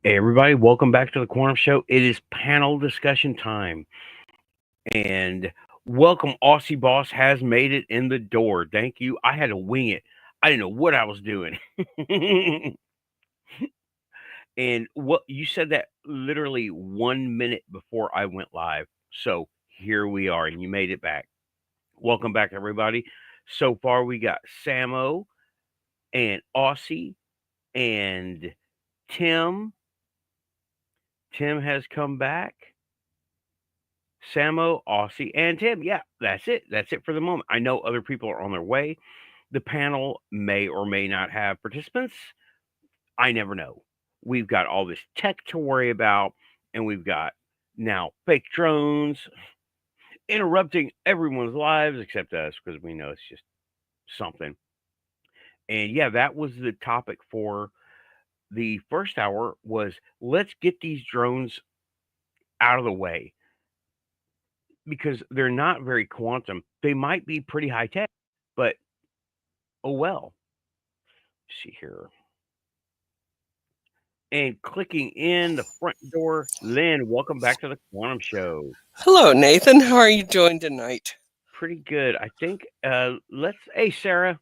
Hey everybody, welcome back to the Quantum Show. It is panel discussion time. And welcome, Aussie Boss has made it in the door. Thank you. I had to wing it. I didn't know what I was doing. And what you said that literally 1 minute before I went live. So here we are, and you made it back. Welcome back, everybody. So far, we got Samo and Aussie and Tim. Tim has come back. Samo, Aussie, and Tim. Yeah, that's it. That's it for the moment. I know other people are on their way. The panel may or may not have participants. I never know. We've got all this tech to worry about, and we've got now fake drones interrupting everyone's lives except us because we know it's just something. And yeah, that was the topic for the first hour was let's get these drones out of the way because they're not very quantum. They might be pretty high tech, but oh well. Let's see here. And clicking in the front door, Lynn, welcome back to the Quantum Show. Hello, Nathan. How are you doing tonight? Pretty good. I think hey Sarah.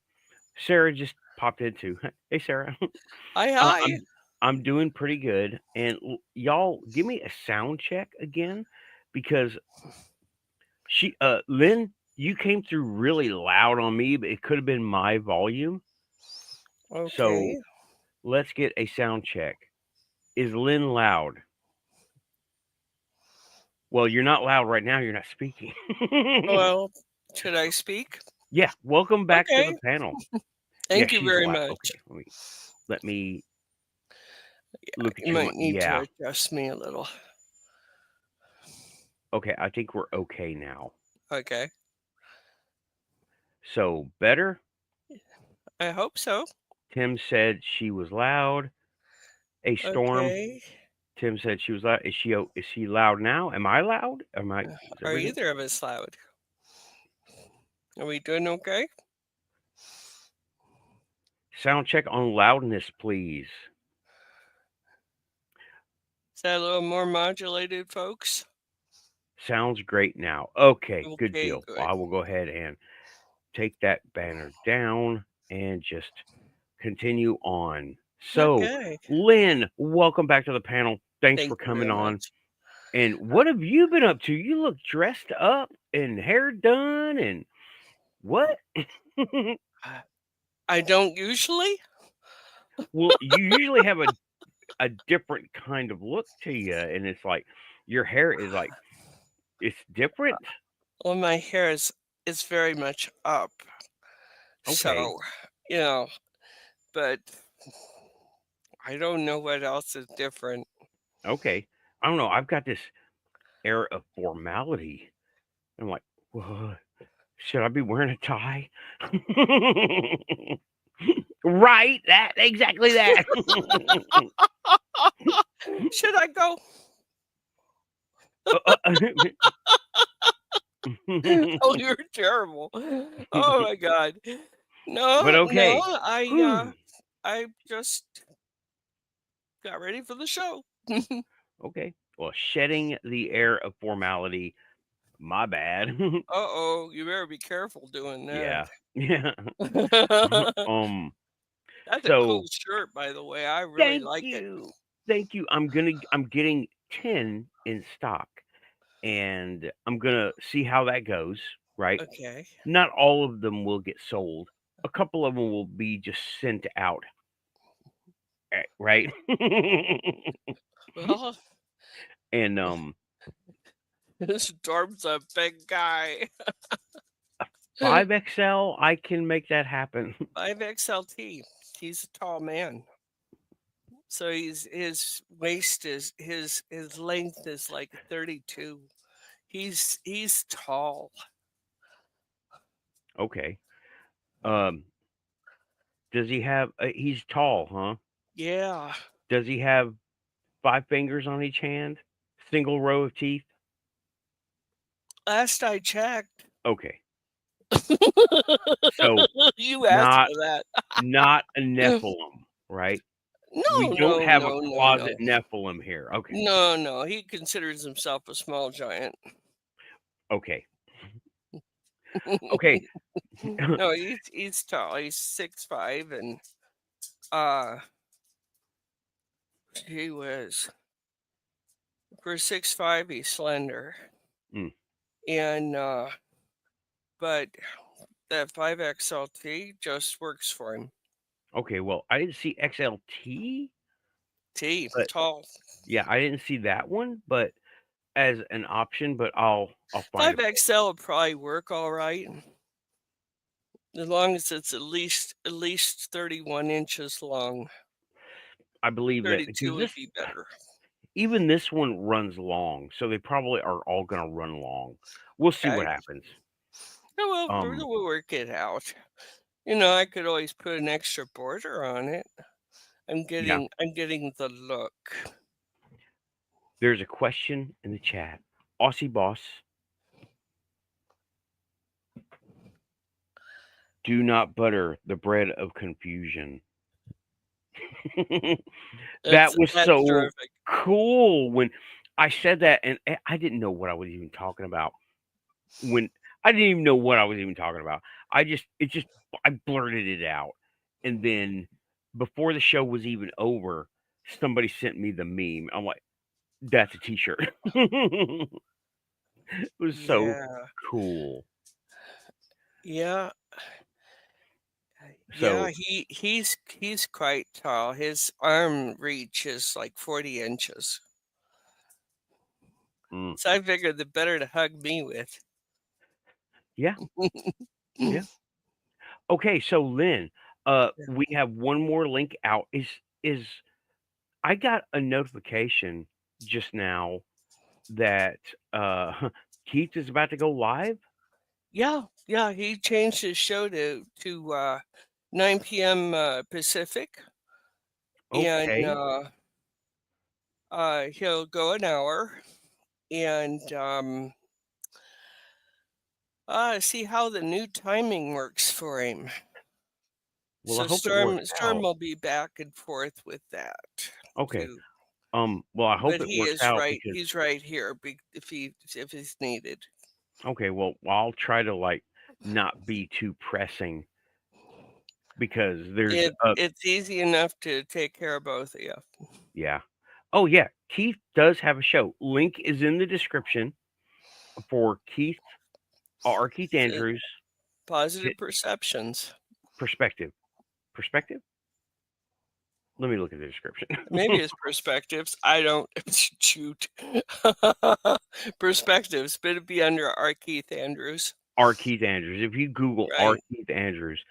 Sarah just popped in too. Hey Sarah. Hi. I'm doing pretty good. And y'all give me a sound check again because Lynn, you came through really loud on me, but it could have been my volume. Okay. So let's get a sound check. Is Lynn loud? Well, you're not loud right now. You're not speaking. Well, should I speak? Yeah. Welcome back to Okay. the panel. Thank Yeah, you she's very loud. much. Okay. Let me look at You your might need yeah. to adjust me a little. Okay, I think we're okay now. Okay. So better? I hope so. Tim said she was loud. A storm. Okay. Tim said she was loud. Is she loud now? Am I loud? Are either of us loud? Are we doing okay? Sound check on loudness, please. Is that a little more modulated, folks? Sounds great now. Okay, good Okay, deal. good. Well, I will go ahead and take that banner down and just continue on. So, Okay. Lynn, welcome back to the panel. Thanks Thank for you coming very on. much. And what have you been up to? You look dressed up and hair done and what? I don't usually. Well, you usually have a different kind of look to you, and it's like your hair is like it's different. Well, my hair is very much up. Okay, So, but I don't know what else is different. okay. I don't know. I've got this air of formality. I'm like, what? Should I be wearing a tie? Right, that exactly that. Should I go? Oh, you're terrible. Oh my God. But No, okay. I just got ready for the show. Okay. Well, shedding the air of formality. My bad. Uh-oh, you better be careful doing that. Yeah. Yeah. That's a cool So shirt, by the way. I really thank like it. you. Thank you. I'm getting 10 in stock and I'm gonna see how that goes, right? Okay. Not all of them will get sold. A couple of them will be just sent out. Right? Well, And this Dorm's a big guy. 5XL, I can make that happen. 5XLT. He's a tall man. So his waist is his length is like 32. He's tall. Okay. Um does he have he's tall, huh? Yeah. Does he have 5 fingers on each hand? Single row of teeth? Last I checked. Okay. So You asked not for that. not a Nephilim, right? We No, don't no, have a no, no, closet no. Nephilim here. Okay. No, no. He considers himself a small giant. Okay. Okay. No, he's tall. He's 6'5", and uh he was for 6'5", he's slender. Mm. And but that 5XLT just works for him. Okay, well, I didn't see XLT, T, but tall. yeah, I didn't see that one, but as an option, but I'll find it. 5XL will probably work all right, as long as it's at least 31 inches long. I believe that 32 because would be better. even this one runs long, so they probably are all gonna run long. We'll see what Okay. happens. Yeah, well, Um, we'll work it out. You know, I could always put an extra border on it. yeah, I'm getting the look. there's a question in the chat. Aussie boss, do not butter the bread of confusion. That was That's so terrific. cool when I said that, and I didn't know what I was even talking about. When I didn't even know what I was even talking about. I blurted it out, and then before the show was even over, somebody sent me the meme. I'm like, "That's a T-shirt." It was so Yeah. cool. Yeah. Yeah, So, he's quite tall. His arm reach is like 40 inches. mm, So I figured the better to hug me with. yeah, yeah. Okay, so Lynn, we have one more link out. Is I got a notification just now that Keith is about to go live. Yeah, yeah, he changed his show to 9 p.m. Pacific, and Okay. he'll go an hour and see how the new timing works for him. Well, I So hope it works Storm out. will be back and forth with that Okay. too. Well, I hope But it he works is out right. because He's right here if he's needed. okay, well, I'll try to like not be too pressing because there's It's easy enough to take care of both of you. yeah. Oh yeah, Keith does have a show. Link is in the description for Keith or Keith Uh, Andrews Positive perceptions. perspective. Perspective? Let me look at the description. Maybe it's perspectives. I don't shoot. Perspectives, but it'd be under R. Keith Andrews. R. Keith Andrews. If you Google R. Right. Keith Andrews,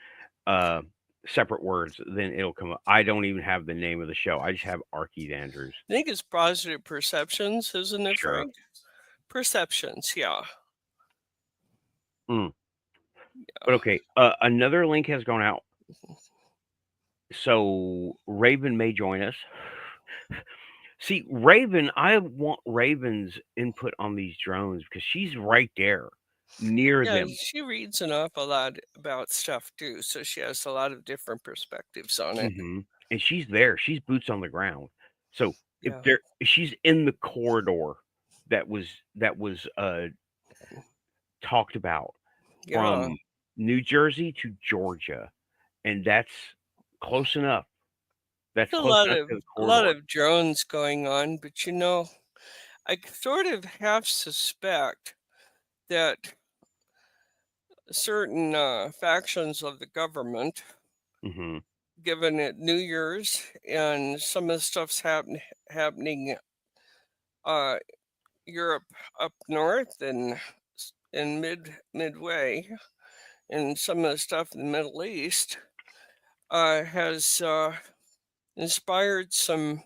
uh, separate words, then it'll come up. I don't even have the name of the show. I just have R. Keith Andrews. I think it's positive perceptions, isn't it, Sure. Frank? Perceptions, yeah. Mm. But okay, another link has gone out. So Raven may join us. See, Raven, I want Raven's input on these drones because she's right there near Yeah, them. she reads an awful lot about stuff too, so she has a lot of different perspectives on it. And she's there. She's boots on the ground. So Yeah. if she's in the corridor that was talked about Yeah. from New Jersey to Georgia, and that's close enough. That's close enough to the A lot corridor. of drones going on, but you know, I sort of half suspect that certain factions of the government, hmm given it New Year's and some of the stuff's happening uh, Europe up north and in midway, and some of the stuff in the Middle East has inspired some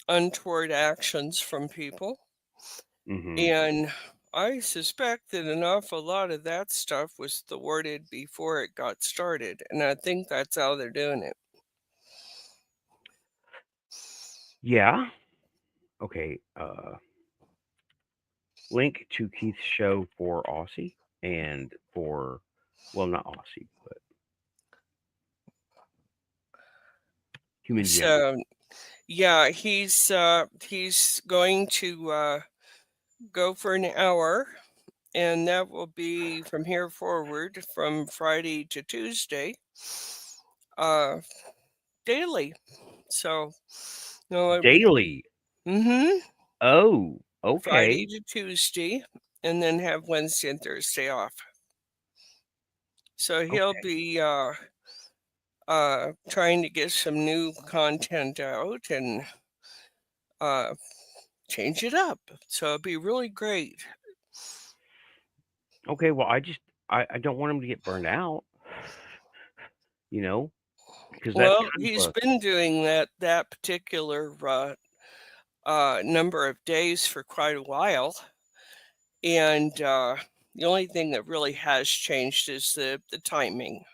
untoward actions from people. hmm And I suspect that an awful lot of that stuff was thwarted before it got started. And I think that's how they're doing it. Yeah. Okay. Link to Keith's show for Aussie and for, well, not Aussie, but human gem. So yeah, he's going to go for an hour, and that will be from here forward, from Friday to Tuesday, daily. So, no, Daily. mm-hmm, Oh, Friday okay. to Tuesday, and then have Wednesday and Thursday off. So he'll Okay. be trying to get some new content out and uh, change it up. So it'll be really great. Okay. Well, I don't want him to get burned out, you know, because that's Well, kind he's of a been doing that particular number of days for quite a while, and the only thing that really has changed is the timing,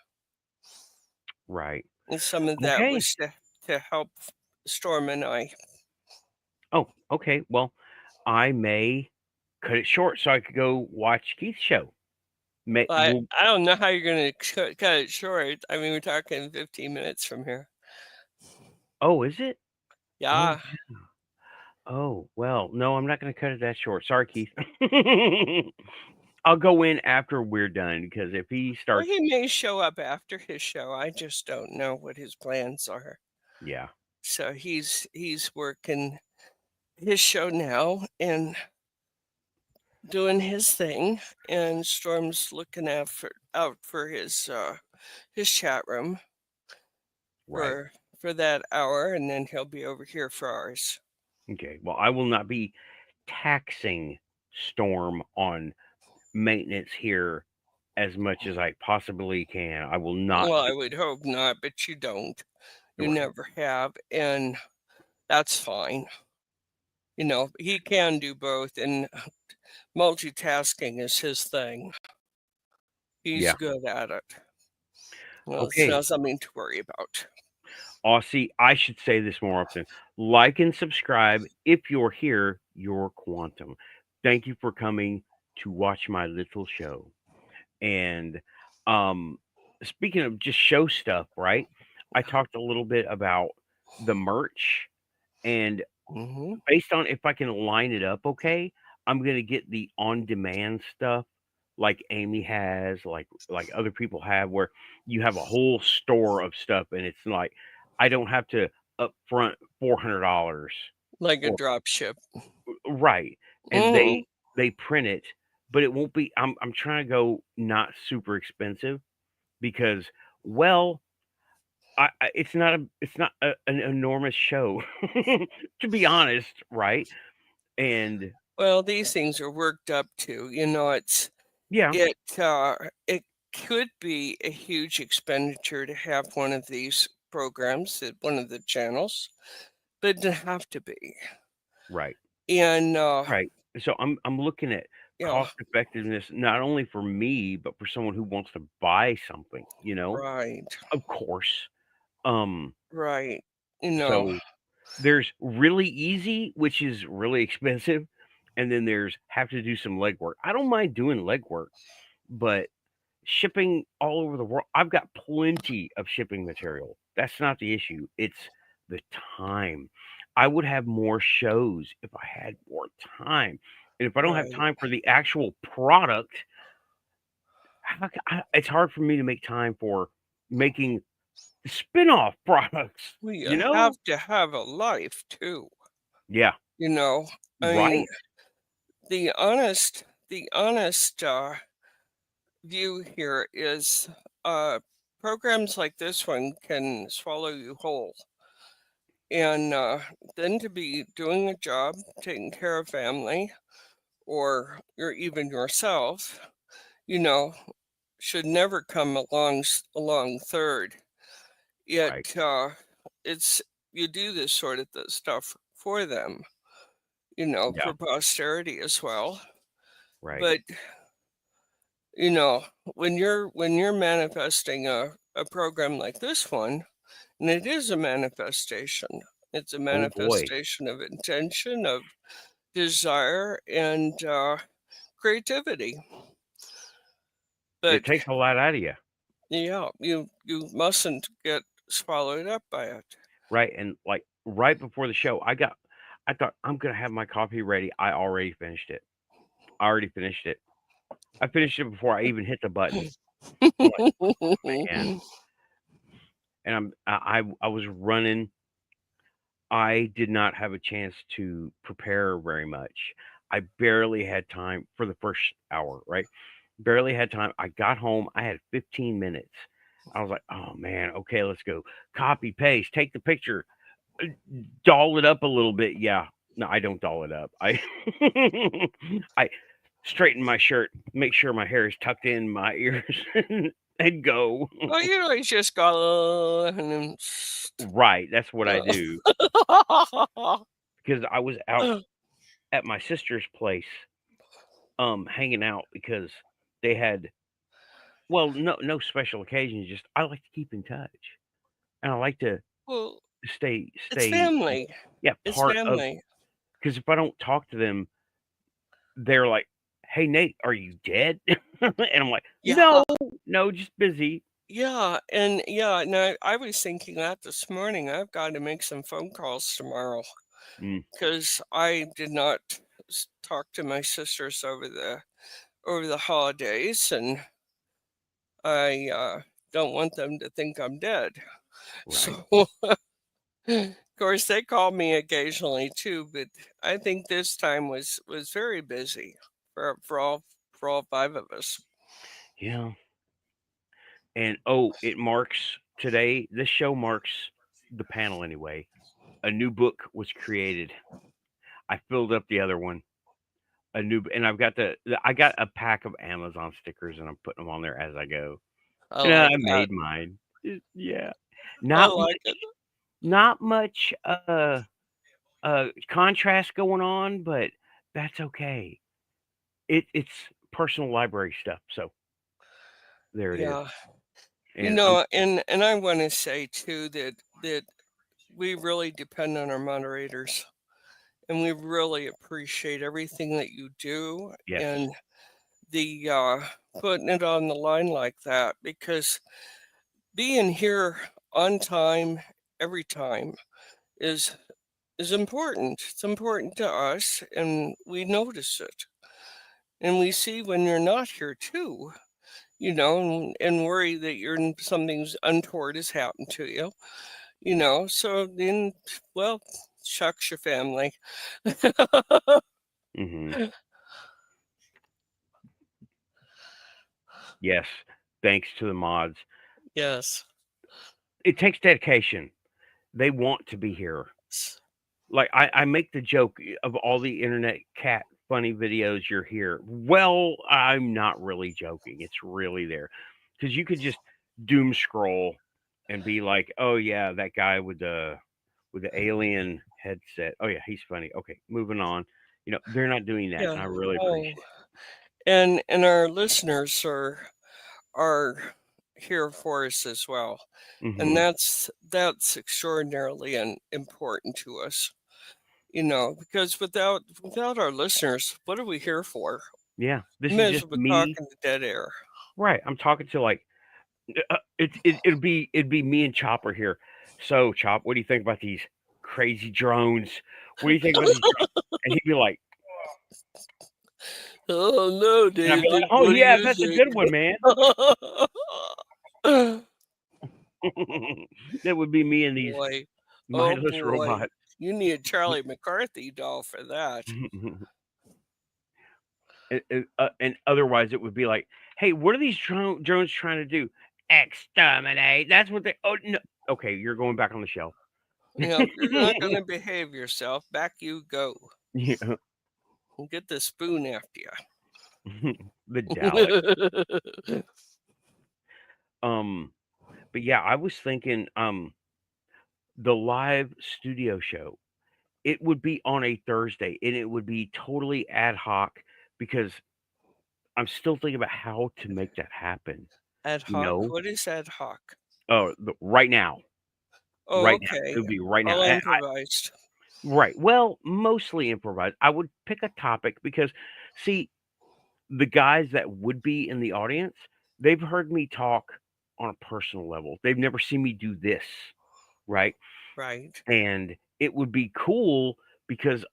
right. and some of that Okay. was to help Storm and I. Oh, okay. Well, I may cut it short so I could go watch Keith's show. May I will I don't know how you're gonna cut it short. I mean, we're talking 15 minutes from here. Oh, is it? Oh, Yeah. oh, well, no, I'm not gonna cut it that short. Sorry, Keith. I'll go in after we're done because if he Well, starts, he may show up after his show. I just don't know what his plans are. yeah, So he's working his show now and doing his thing, and Storm's looking out for his chat room right. for that hour, and then he'll be over here for ours. Okay. Well, I will not be taxing Storm on maintenance here as much as I possibly can. I will not Well, do I would hope not, but you don't. You right. never have, and that's fine. You know, he can do both, and multitasking is his thing. He's Yeah. good at it. Well, it's Okay. not something to worry about. Aussie, I should say this more often. Like and subscribe. If you're here, you're quantum. Thank you for coming to watch my little show. And um speaking of just show stuff, right? I talked a little bit about the merch and Hmm. based on if I can line it up okay, I'm gonna get the on-demand stuff like Amy has, like other people have, where you have a whole store of stuff, and it's like I don't have to upfront $400 Like a or drop ship. right, and Hmm. they print it, but it won't be. I'm trying to go not super expensive because well. It's not an enormous show to be honest, right? And Well, these things are worked up too. You know, yeah, it uh, it could be a huge expenditure to have one of these programs at one of the channels, but it doesn't have to be. right, And right. So I'm looking at yeah, cost effectiveness not only for me, but for someone who wants to buy something, right, Of course. Um, right. You know, so there's really easy, which is really expensive, and then there's have to do some legwork. I don't mind doing legwork, but shipping all over the world, I've got plenty of shipping material. That's not the issue. It's the time. I would have more shows if I had more time. And if I don't have right. time for the actual product, it's hard for me to make time for making spin-off products, Well, you you know? have to have a life too. Yeah, You know, I mean, right, the honest view here is programs like this one can swallow you whole. And then to be doing a job, taking care of family, or you're even yourself, you know, should never come along third. right. It it's you do this sort of stuff for them, Yeah, for posterity as well. right. But you know, when you're manifesting a program like this one, and it is a manifestation. It's a Oh boy. manifestation of intention, of desire, and creativity. It But takes a lot out of you. yeah, you mustn't get swallowed up by it. right? And like right before the show, I thought I'm gonna have my coffee ready. I already finished it. I already finished it. I finished it before I even hit the button. I'm like, man, and I was running. I did not have a chance to prepare very much. I barely had time for the first hour, right? Barely had time. I got home. I had 15 minutes. I was like, oh man, okay, let's go. Copy, paste, take the picture, uh, doll it up a little bit. Yeah. No, I don't doll it up. I I straighten my shirt, make sure my hair is tucked in my ears, and go. Oh, you know, he's just got and then Right. That's what I do. Because I was out at my sister's place, hanging out because they had well, no special occasions, just I like to keep in touch. And I like to well, stay it's stay family. yeah, It's part of family. because if I don't talk to them, they're like, "Hey, Nate, are you dead?" And I'm like, Yeah. no, just busy." Yeah, and yeah, no, I was thinking that this morning. I've got to make some phone calls tomorrow Mm, because I did not talk to my sisters over the holidays, and I don't want them to think I'm dead. right. So, of course, they call me occasionally too, but I think this time was very busy for all five of us. Yeah. And, oh, it marks today this show marks the panel anyway. A new book was created. I filled up the other one. A new and I've got I got a pack of Amazon stickers, and I'm putting them on there as I go. I And like I that. made mine. Yeah. I Not like it. not much, contrast going on, but that's okay. It's personal library stuff, so there it is. Yeah. You And I'm know, and I want to say too that we really depend on our moderators, and we really appreciate everything that you do, yes. and the putting it on the line like that, because being here on time every time is is important. It's important to us, and we notice it, and we see when you're not here too. You know, and worry that something's untoward has happened to you. You know, so then, well, shucks your family. Mhm. Yes. Thanks to the mods. Yes. It takes dedication. They want to be here. Like, I make the joke of all the internet cat funny videos you're here. Well, I'm not really joking. It's really there because you could just doom scroll and be like, "Oh yeah, that guy with the alien headset. Oh yeah, he's funny. Okay, moving on." They're not doing that, and Yeah. I really Oh, appreciate and our listeners are here for us as well, it. and Hmm. that's extraordinarily important to us. You know, because without our listeners, what are we here for? Yeah, We this is may as just well be me. talking to dead air. Right, I'm talking to like it'd be me and Chopper here. So Chop, what do you think about these crazy drones? What do you think about these drones? And he'd be like, Oh no, and I'd be like, David, oh what do yeah, you that's a think? good one, man. That would be me and these Boy, oh mindless boy, robots. you need a Charlie McCarthy doll for that. And otherwise, it would be like, "Hey, what are these drones trying to do? Exterminate." That's what they. Oh no. Okay, you're going back on the shelf. You know, if you're not going to behave yourself, back you go. Yeah, And get the spoon after the Dalek. you. Um, but yeah, I was thinking, the live studio show. It would be on a Thursday, and it would be totally ad hoc because I'm still thinking about how to make that happen. Ad You hoc? know? What is ad hoc? Oh, right now. Oh, Right now. It okay. would be right now. All improvised. Right. Well, mostly improvised. I would pick a topic because, see, the guys that would be in the audience, they've heard me talk on a personal level. They've never seen me do this, right? Right. And it would be cool because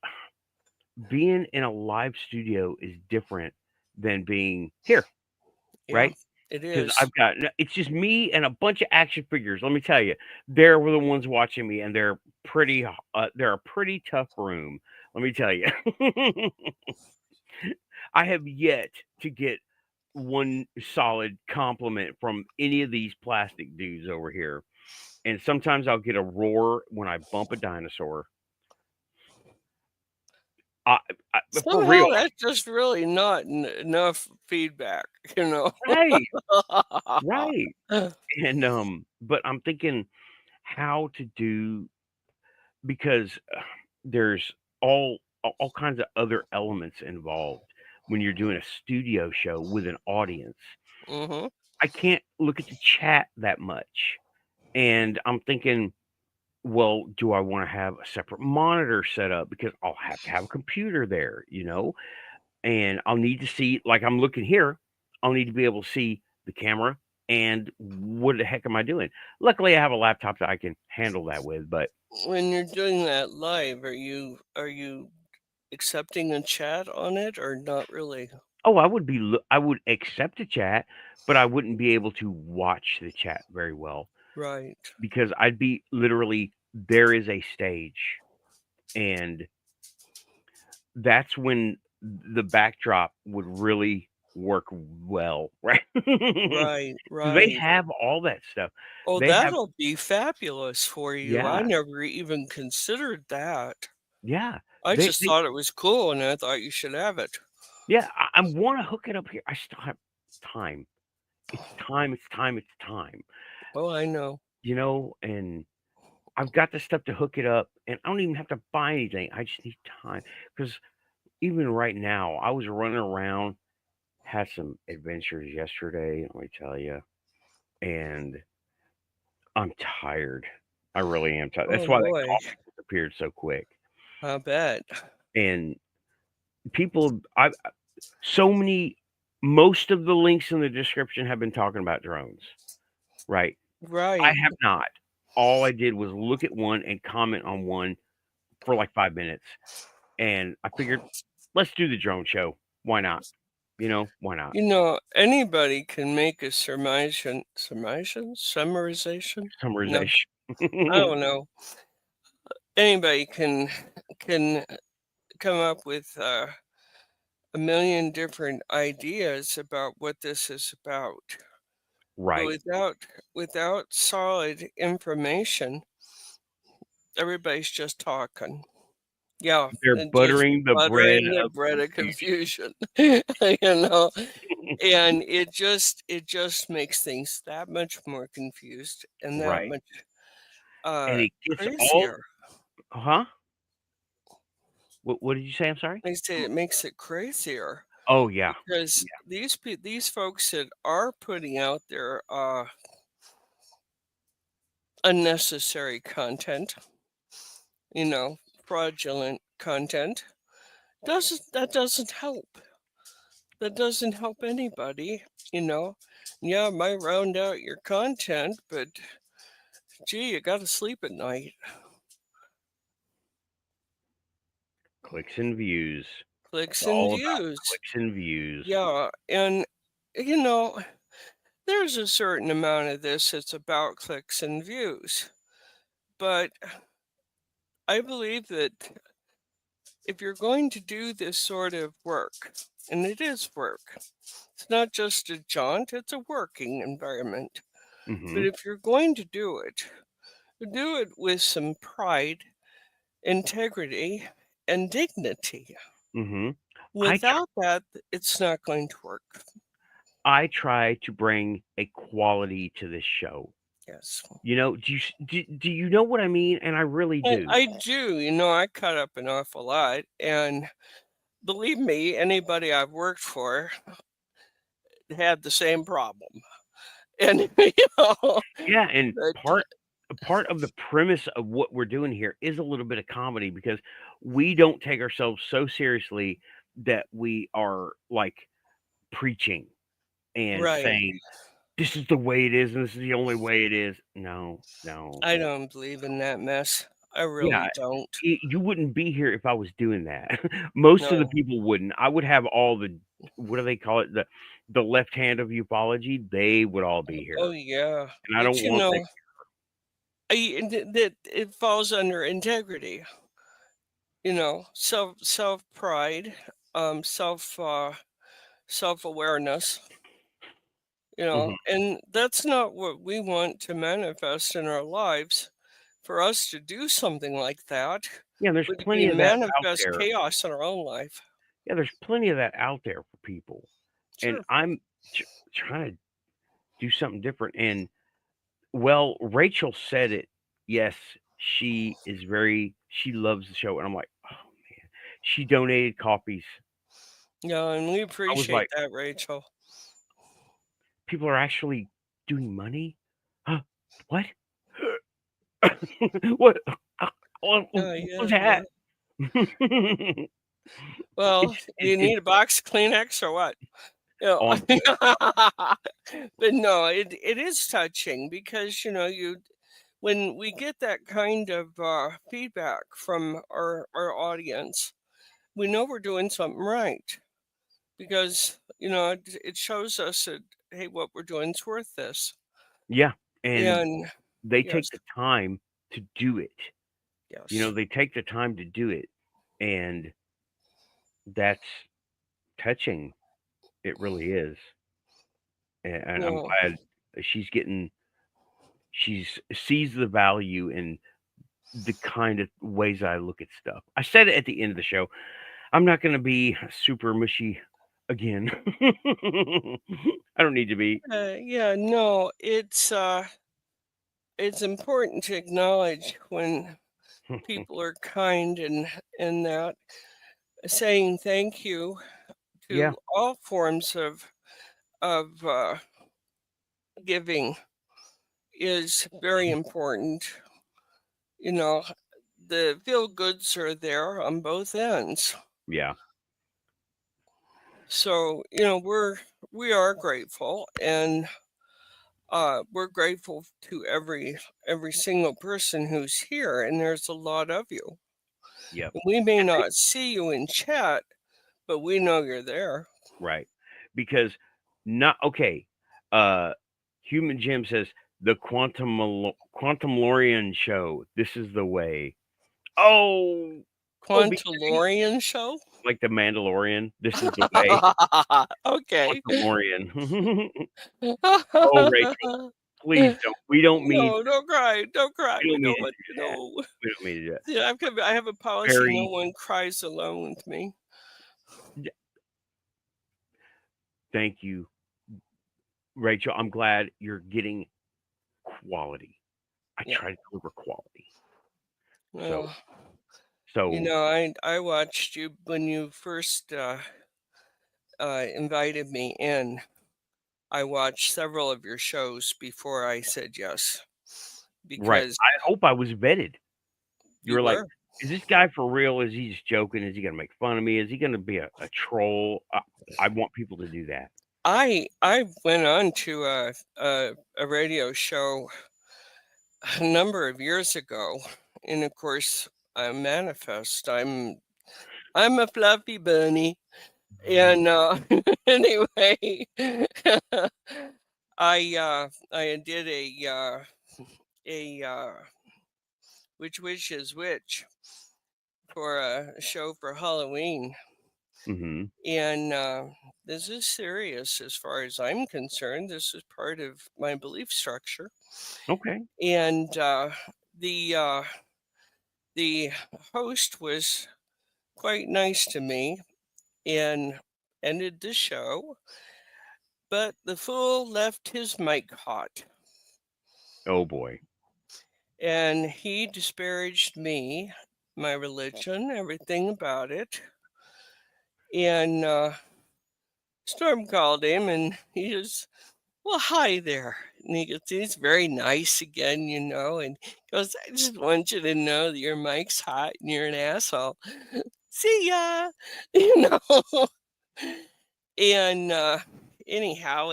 being in a live studio is different than being here, Yeah, right? it Because is. I've got it's just me and a bunch of action figures. Let me tell you, they're the ones watching me, and they're a pretty tough room. Let me tell you, I have yet to get one solid compliment from any of these plastic dudes over here. And sometimes I'll get a roar when I bump a dinosaur. I, but for Somehow real, that's just really not enough feedback, you know. right, right. And but I'm thinking how to do because there's all kinds of other elements involved when you're doing a studio show with an audience. Mhm. I can't look at the chat that much, and I'm thinking, well, do I want to have a separate monitor set up because I'll have to have a computer there, and I'll need to see, like I'm looking here, I'll need to be able to see the camera and what the heck am I doing? Luckily, I have a laptop that I can handle that with, but When you're doing that live, are you accepting a chat on it or not really? oh, I would accept a chat, but I wouldn't be able to watch the chat very well Right. because I'd be literally there is a stage, and that's when the backdrop would really work well, right? Right, They right. have all that stuff. Oh, They have that'll be fabulous for you. I yeah, never even considered that. yeah. I just They thought it was cool and I thought you should have it. yeah, I wanna hook it up here. I still have time. It's time, it's time, it's time, Oh, I know. and I've got the stuff to hook it up, and I don't even have to buy anything. I just need time. Because even right now, I was running around, had some adventures yesterday, let me tell you, and I'm tired. I really am tired. That's Oh why that boy, coffee disappeared so quick. I bet. And people, so many, most of the links in the description have been talking about drones, right? I Right. have not. All I did was look at one and comment on one for like 5 minutes. And I figured, let's do the drone show. Why not? Why not? Anybody can make a summarization? No, Summarization. I don't know. Anybody can come up with a million different ideas about what this is about. But Right. without solid information, everybody's just talking. Yeah, They're and just buttering the bread buttering the of bread of confusion. confusion. you know, and it just makes things that much more confused and that Right. much And it gets all crazier. huh? What did you say? I'm sorry? They say it makes it crazier Oh, yeah. because Yeah. these folks that are putting out their unnecessary content, you know, fraudulent content, doesn't help. That doesn't help anybody, you know. Yeah, it might round out your content, but gee, you got to sleep at night. Clicks and views. It's Clicks and all about views. clicks and views. Yeah, and you know, there's a certain amount of this that's about clicks and views. But I believe that if you're going to do this sort of work, and it is work, it's not just a jaunt, it's a working environment. But Mhm. if you're going to do it with some pride, integrity, and dignity. Mhm. I tr Without that, it's not going to work. I try to bring a quality to this show. Yes. Do you know what I mean? And I really do. I do. I cut up an awful lot. And believe me, anybody I've worked for had the same problem. And, Yeah, and but part of the premise of what we're doing here is a little bit of comedy because we don't take ourselves so seriously that we are like preaching and right, saying, this is the way it is, and this is the only way it is. No, no. I don't believe in that mess. I Yeah, really don't. you wouldn't be here if I was doing that. Most of the No. people wouldn't. I would have all the what do they call it? The left hand of ufology. They would all be Oh here, yeah. and I But don't want them. that it falls under integrity. Self pride, self awareness. Mhm. And that's not what we want to manifest in our lives. For us to do something like that Yeah, there's would be plenty of that out manifest there. chaos in our own life. Yeah, there's plenty of that out there for people, and Sure. I'm trying to do something different. And well, Rachel said it. Yes, she loves the show, and I'm like, oh man. She donated copies. Yeah, and we I was appreciate like, that, Rachel. people are actually doing money. Huh? What? what? What Yeah, was yeah, yeah. that? Well, it's do you it's need a box of Kleenex or what? Yeah. oh, I'm good. But no, it is touching because you when we get that kind of feedback from our audience, we know we're doing something right because it shows us that, hey, what we're doing is worth this. Yeah, and And they yes, take the time to do it. yes, They take the time to do it, and that's touching. It really is, and I'm no, glad she's getting she's sees the value in the kind of ways I look at stuff. I said it at the end of the show. I'm not gonna be super mushy again. I don't need to be. yeah, no, it's important to acknowledge when people are kind and that saying thank you Yeah, to all forms of giving is very important. You know, the feel goods are there on both ends. yeah, So, we are grateful and we're grateful to every single person who's here, and there's a lot of you. yep. We may And they not see you in chat, but we know you're there. right. Because not okay, uh, Human Jim says, "The Quantumlorian show, this is the way." Oh, because he Quantalorian show? like The Mandalorian, this is the way. Okay. Quantumlorian. Oh, Rachel, please don't. We don't mean No, don't cry, don't cry. we We don't mean don't to want do to that. know. We don't mean to do that. See, I have a policy, no Very one cries alone with me. d thank you, Rachel. I'm glad you're getting quality. I Yeah. try to deliver quality. So Well, so I watched you when you first invited me in. I watched several of your shows before I said yes right. because I hope I was vetted. You you were like, were. "Is this guy for real? Is he just joking? Is he gonna make fun of me? Is he gonna be a troll?" I want people to do that. I went on to a radio show a number of years ago, and of course, I'm manifest. I'm a fluffy bunny, and anyway, I did a which is which for a show for Halloween, Mhm. and this is serious as far as I'm concerned. This is part of my belief structure, Okay. and the uh, the host was quite nice to me and ended the show, but the fool left his mic hot Oh boy. and he disparaged me, my religion, everything about it. And Storm called him and he just, well, hi there. And he's very nice again, and he goes, I just want you to know that your mic's hot and you're an asshole. See ya. You know. And anyhow,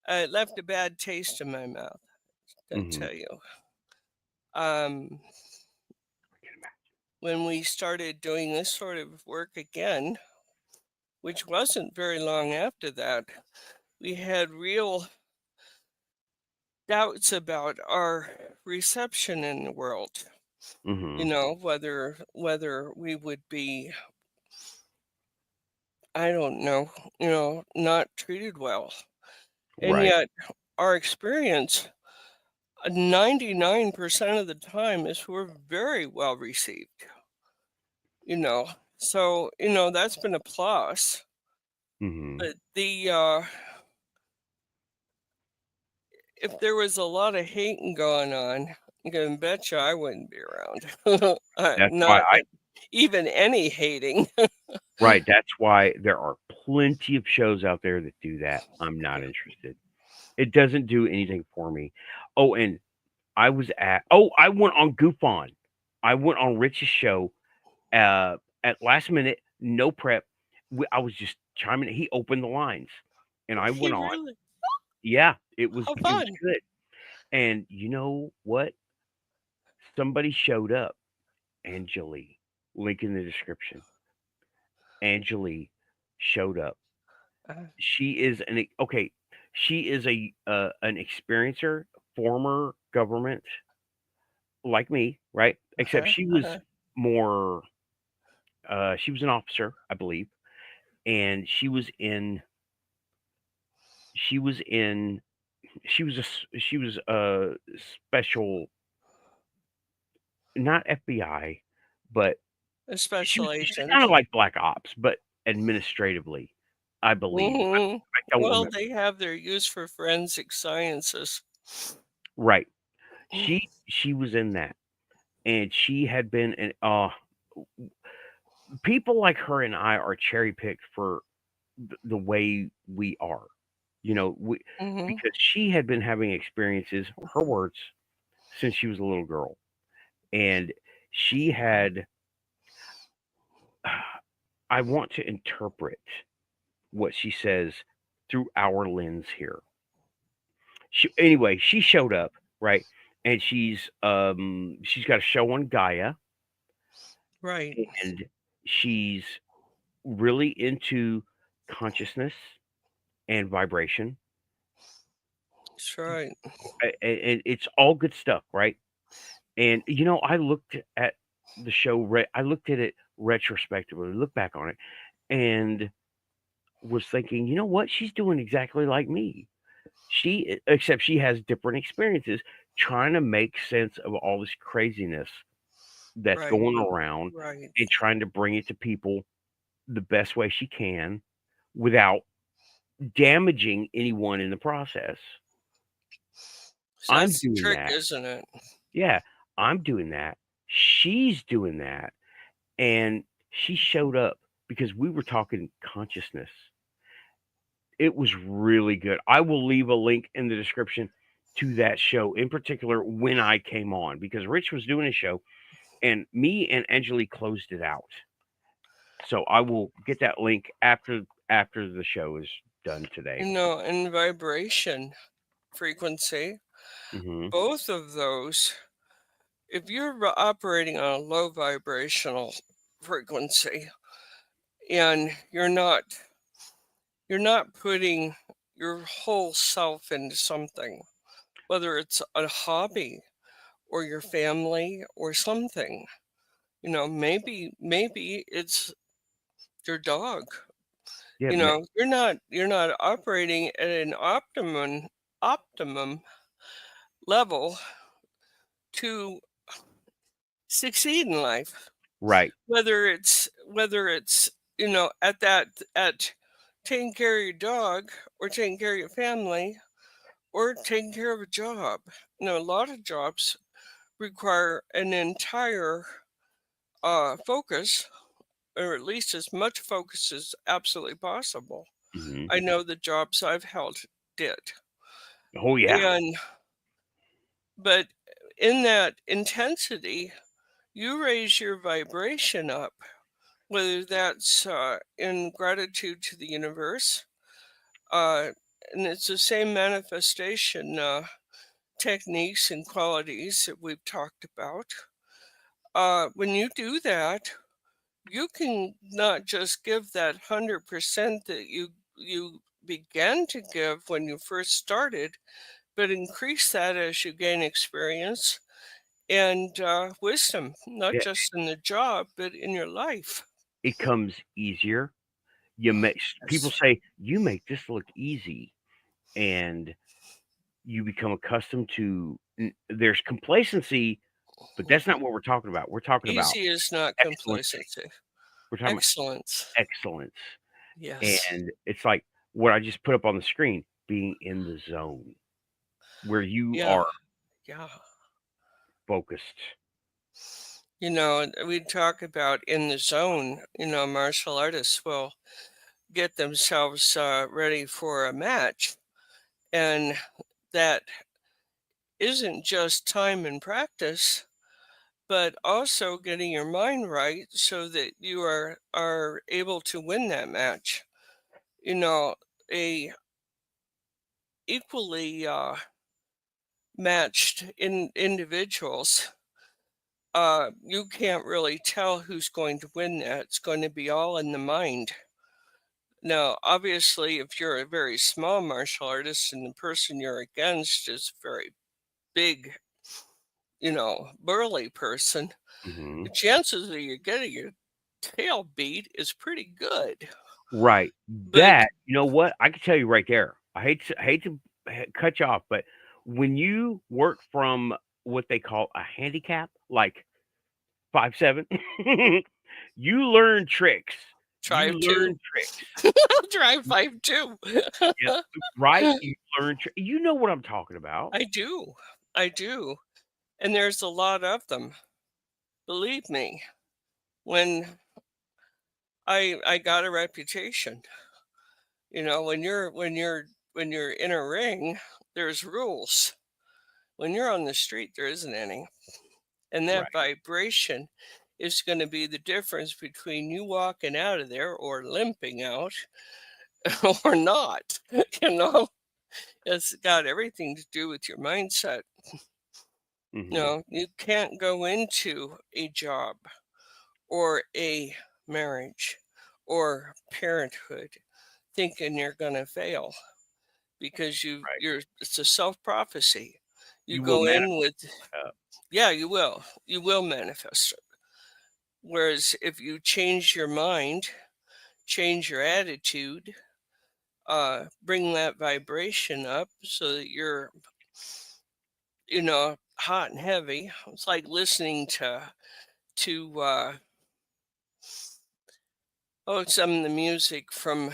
it left a bad taste in my mouth, I tell you. When we started doing this sort of work again, which wasn't very long after that, we had real doubts about our reception in the world. You know, whether we would be, I don't know, not treated well. And Right. yet our experience 99% of the time is we're very well received. So that's been a plus. But if there was a lot of hating going on, I'm gonna bet you I wouldn't be around. That's why Not that even any hating. Right, that's why there are plenty of shows out there that do that. I'm not interested. It doesn't do anything for me. Oh, and I went on GUFON. I went on Rich's show, at last minute, no prep. I was just chiming he opened the lines, and I He went on. really, Yeah, it was how it was fun. good. And you know what? Somebody showed up, Angeli, link in the description. Angeli showed up. Uh, She is she is an experiencer, former government, like me, right? Except uh-huh, she was uh-huh. more, she was an officer, I believe, and she was in, she was a special, not FBI, but A special she's kind agent. of like Black Ops, but administratively, I believe. Hmm. I don't Well, remember. they have their use for forensic sciences. Right. She was in that, and she had been an people like her and I are cherry picked for the way we are. You know, Hmm. because she had been having experiences, her words, since she was a little girl, and she had. I want to interpret what she says through our lens here. Anyway, she showed up, right, and she's got a show on Gaia, Right. and she's really into consciousness and vibration, That's right. and it's all good stuff, right? And I looked at the show, I looked at it retrospectively, look back on it, and was thinking, you know what? She's doing exactly like me. Except she has different experiences, trying to make sense of all this craziness that's Right. going around, Right. and trying to bring it to people the best way she can without damaging anyone in the process. So I'm that's the doing trick, that. isn't it? Yeah, I'm doing that. She's doing that. And she showed up because we were talking consciousness. It was really good. I will leave a link in the description to that show, in particular when I came on, because Rich was doing a show and me and Angelique closed it out. So I will get that link after the show is done today. And vibration, frequency, Hmm. both of those, if you're operating on a low vibrational frequency and you're not putting your whole self into something, whether it's a hobby or your family or something, maybe it's your dog. Yeah, You're not operating at an optimum level to succeed in life. right. Whether it's at taking care of your dog or taking care of your family or taking care of a job. A lot of jobs require an entire focus, or at least as much focus as absolutely possible. Hmm. I know the jobs I've held did. Oh yeah. And but in that intensity, you raise your vibration up, whether that's in gratitude to the universe, uh, it's the same manifestation techniques and qualities that we've talked about. When you do that, you can not just give that 100% that you began to give when you first started, but increase that as you gain experience and wisdom, not Yeah, just in the job, but in your life. it comes easier. You make people Yes. say you make this look easy, and you become accustomed to. There's complacency, but that's not what we're talking about. We're talking about Easy is not excellency. complacency. We're talking about Excellence. excellence, Yes. and it's like what I just put up on the screen: being in the zone where you Yeah. are Yeah. focused. We talk about in the zone, martial artists will get themselves ready for a match. And that isn't just time and practice, but also getting your mind right so that you are able to win that match. A equally matched individuals, you can't really tell who's going to win that. It's going to be all in the mind. Now, obviously, if you're a very small martial artist and the person you're against is a very big, burly person, Hmm. the chances of you getting your tail beat is pretty good. Right. But You know what? I can tell you right there. I hate to cut you off, but when you work from what they call a handicap, like 5'7", you learn tricks. You drive two, learn tricks. drive 5 2. Yep. Right? You know what I'm talking about. I do. I do. And there's a lot of them. Believe me, when I got a reputation, when you're in a ring, there's rules. When you're on the street, there isn't any. And that Right. vibration is going to be the difference between you walking out of there or limping out or not. You know, it's got everything to do with your mindset. Mhm. You can't go into a job or a marriage or parenthood thinking you're going to fail because Right. it's a self prophecy. You You will go manifest in with, up. yeah, you will manifest it. Whereas if you change your mind, change your attitude, bring that vibration up so that you're, hot and heavy. It's like listening to some of the music from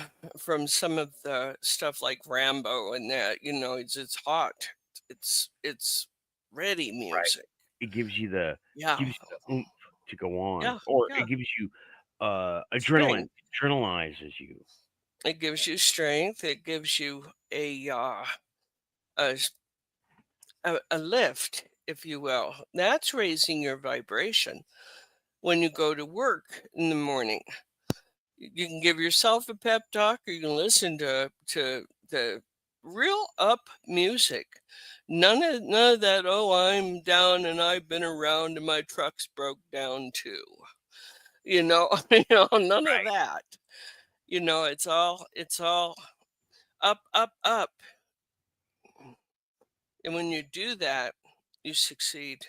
some of the stuff like Rambo and that. It's hot. It's ready Right. music. It Yeah, gives you the oomph to go on, yeah, or yeah. it gives you, adrenaline, Strength. adrenalizes you. It gives you strength. It gives you a a lift, if you will. That's raising your vibration when you go to work in the morning. You can give yourself a pep talk, or you can listen to the real up music. None of that. Oh, I'm down and I've been around and my truck's broke down too. None of Right. that. It's all up, up, up. And when you do that, you succeed.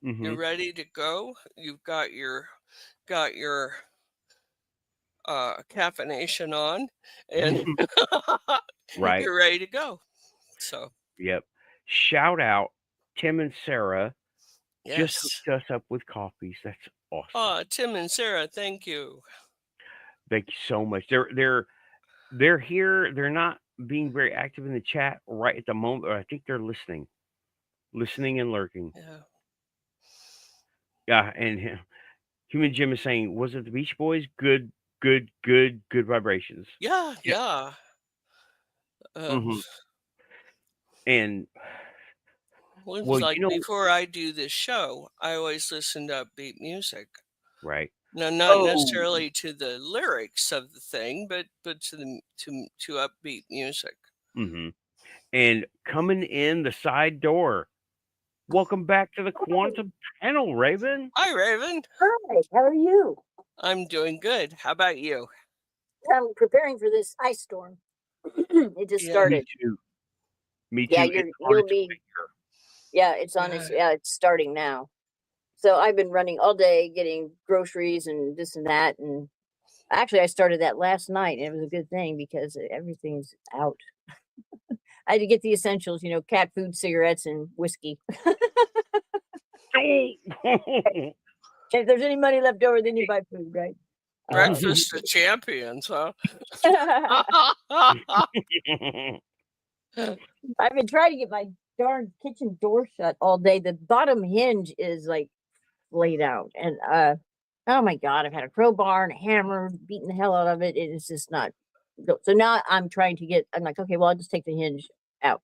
You're Mhm. ready to go. You've got your caffeination on, and Right. you're ready to go. So Yep. Shout out Tim and Sarah just yes. hooked us up with coffees. That's awesome. Tim and Sarah, thank you. Thank you so much. They're here. They're not being very active in the chat right at the moment, but I think they're listening and lurking. Yeah, Yeah, and Human Jim is saying, "Was it the Beach Boys? Good, good, good, good vibrations." yeah, Yeah. yeah. Um, Mhm. And it was well, like before I do this show, I always listen to upbeat music. right. No, not necessarily to the lyrics of the thing, but to upbeat music. Mm-hmm. And coming in the side door, welcome back to the Quantum Panel, Raven. Hi, Raven. Hi, how are you? I'm doing good. How about you? I'm preparing for this ice storm. It just started. Me too. Me Yeah, too. you'll be. Yeah, it's on its. Yeah, it's starting now. So I've been running all day, getting groceries and this and that, and actually I started that last night, and it was a good thing because everything's out. I had to get the essentials, cat food, cigarettes, and whiskey. If there's any money left over, then you buy food, right? Breakfast of champions, huh? I've been trying to get my darn kitchen door shut all day. The bottom hinge is like laid out, and oh my god, I've had a crowbar and a hammer, beating the hell out of it. It's just not. So now I'm trying to get. I'm like, okay, well, I'll just take the hinge out.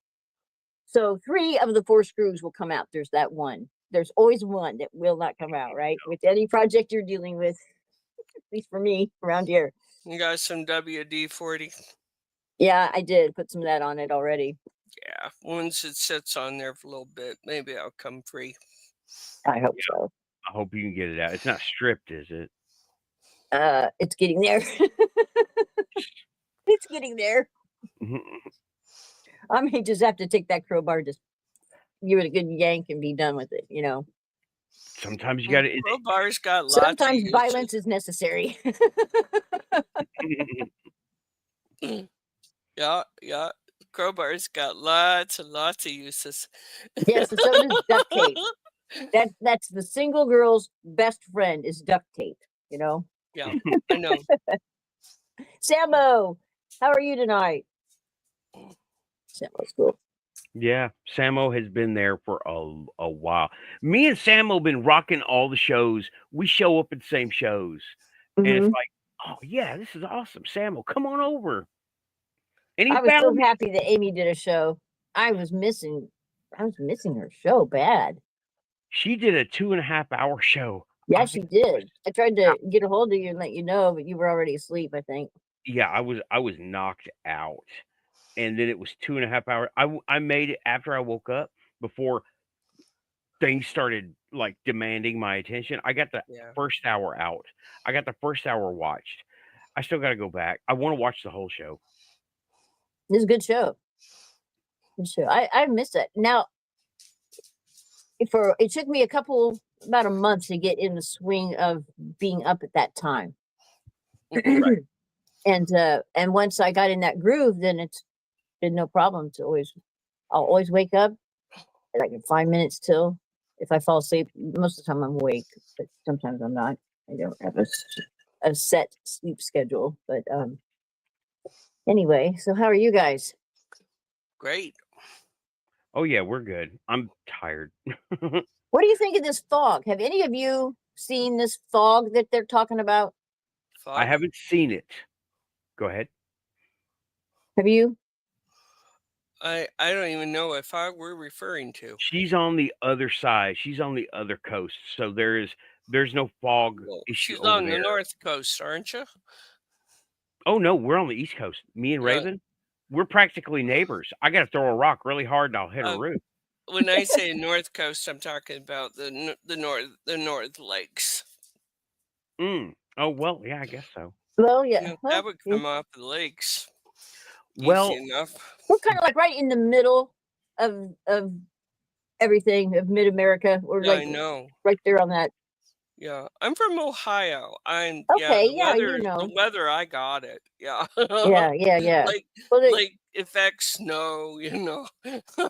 So 3 of the 4 screws will come out. There's that one. There's always one that will not come out, right? With any project you're dealing with, at least for me around here. You got some WD-40? Yeah, I did put some of that on it already. Yeah, once it sits on there for a little bit, maybe I'll come free. I hope so. I hope you can get it out. It's not stripped, is it? It's getting there. It's getting there. I may just have to take that crowbar, just give it a good yank and be done with it, Sometimes you got to. Crowbar's got lots. Sometimes violence is necessary. Yeah. Crowbar's got lots and lots of uses. Yes, and so does duct tape. That's the single girl's best friend is duct tape, Yeah, I know. Sammo, how are you tonight? Sammo's cool. Yeah, Sammo has been there for a while. Me and Sammo have been rocking all the shows. We show up at the same shows. And it's like, oh yeah, this is awesome. Sammo, come on over. I was so happy that Amy did a show. I was missing her show bad. She did a 2.5-hour show. Yeah, she did. I tried to get a hold of you and let you know, but you were already asleep, I think. Yeah, I was knocked out. And then it was 2.5 hours. I made it after I woke up, before things started like demanding my attention. I got the first hour out. I got the first hour watched. I still got to go back. I want to watch the whole show. It's a good show. Good show. I missed it. Now, it took me about a month to get in the swing of being up at that time. Right. And once I got in that groove, then it's been no problem I'll always wake up at like 5 minutes till. If I fall asleep, most of the time I'm awake, but sometimes I'm not. I don't have a set sleep schedule. But anyway, so how are you guys? Great. Oh yeah, we're good. I'm tired. What do you think of this fog? Have any of you seen this fog that they're talking about? Fog? I haven't seen it. Go ahead. Have you? I don't even know what fog we're referring to. She's on the other side. She's on the other coast. So there's no fog issue. She's on the north coast, aren't you? Oh no, we're on the east coast. Me and Raven, we're practically neighbors. I got to throw a rock really hard and I'll hit her roof. When I say north coast, I'm talking about the North Lakes. Oh well, yeah, I guess so. Well, yeah, that would come off the lakes. Well, easy enough. We're kind of like right in the middle of everything, of mid-America. We're I know. Right there on that. Yeah, I'm from Ohio. I'm okay. The weather, I got it. Yeah. Yeah. Like effects, snow.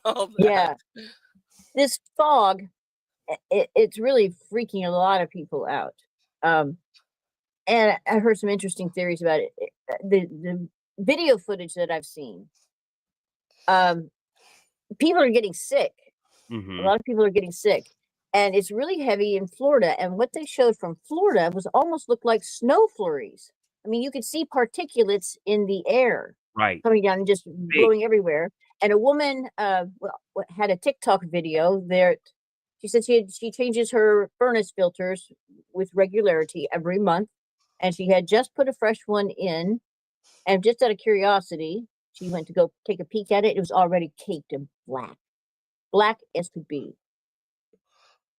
All that. Yeah. This fog, it's really freaking a lot of people out. And I heard some interesting theories about it. The video footage that I've seen, people are getting sick. Mm-hmm. A lot of people are getting sick, and it's really heavy in Florida. And what they showed from Florida was almost looked like snow flurries. I mean, you could see particulates in the air, right, coming down and just blowing everywhere. And a woman had a TikTok video there. She said she changes her furnace filters with regularity every month, and she had just put a fresh one in, and just out of curiosity, she went to go take a peek at it. It was already caked in black as could be.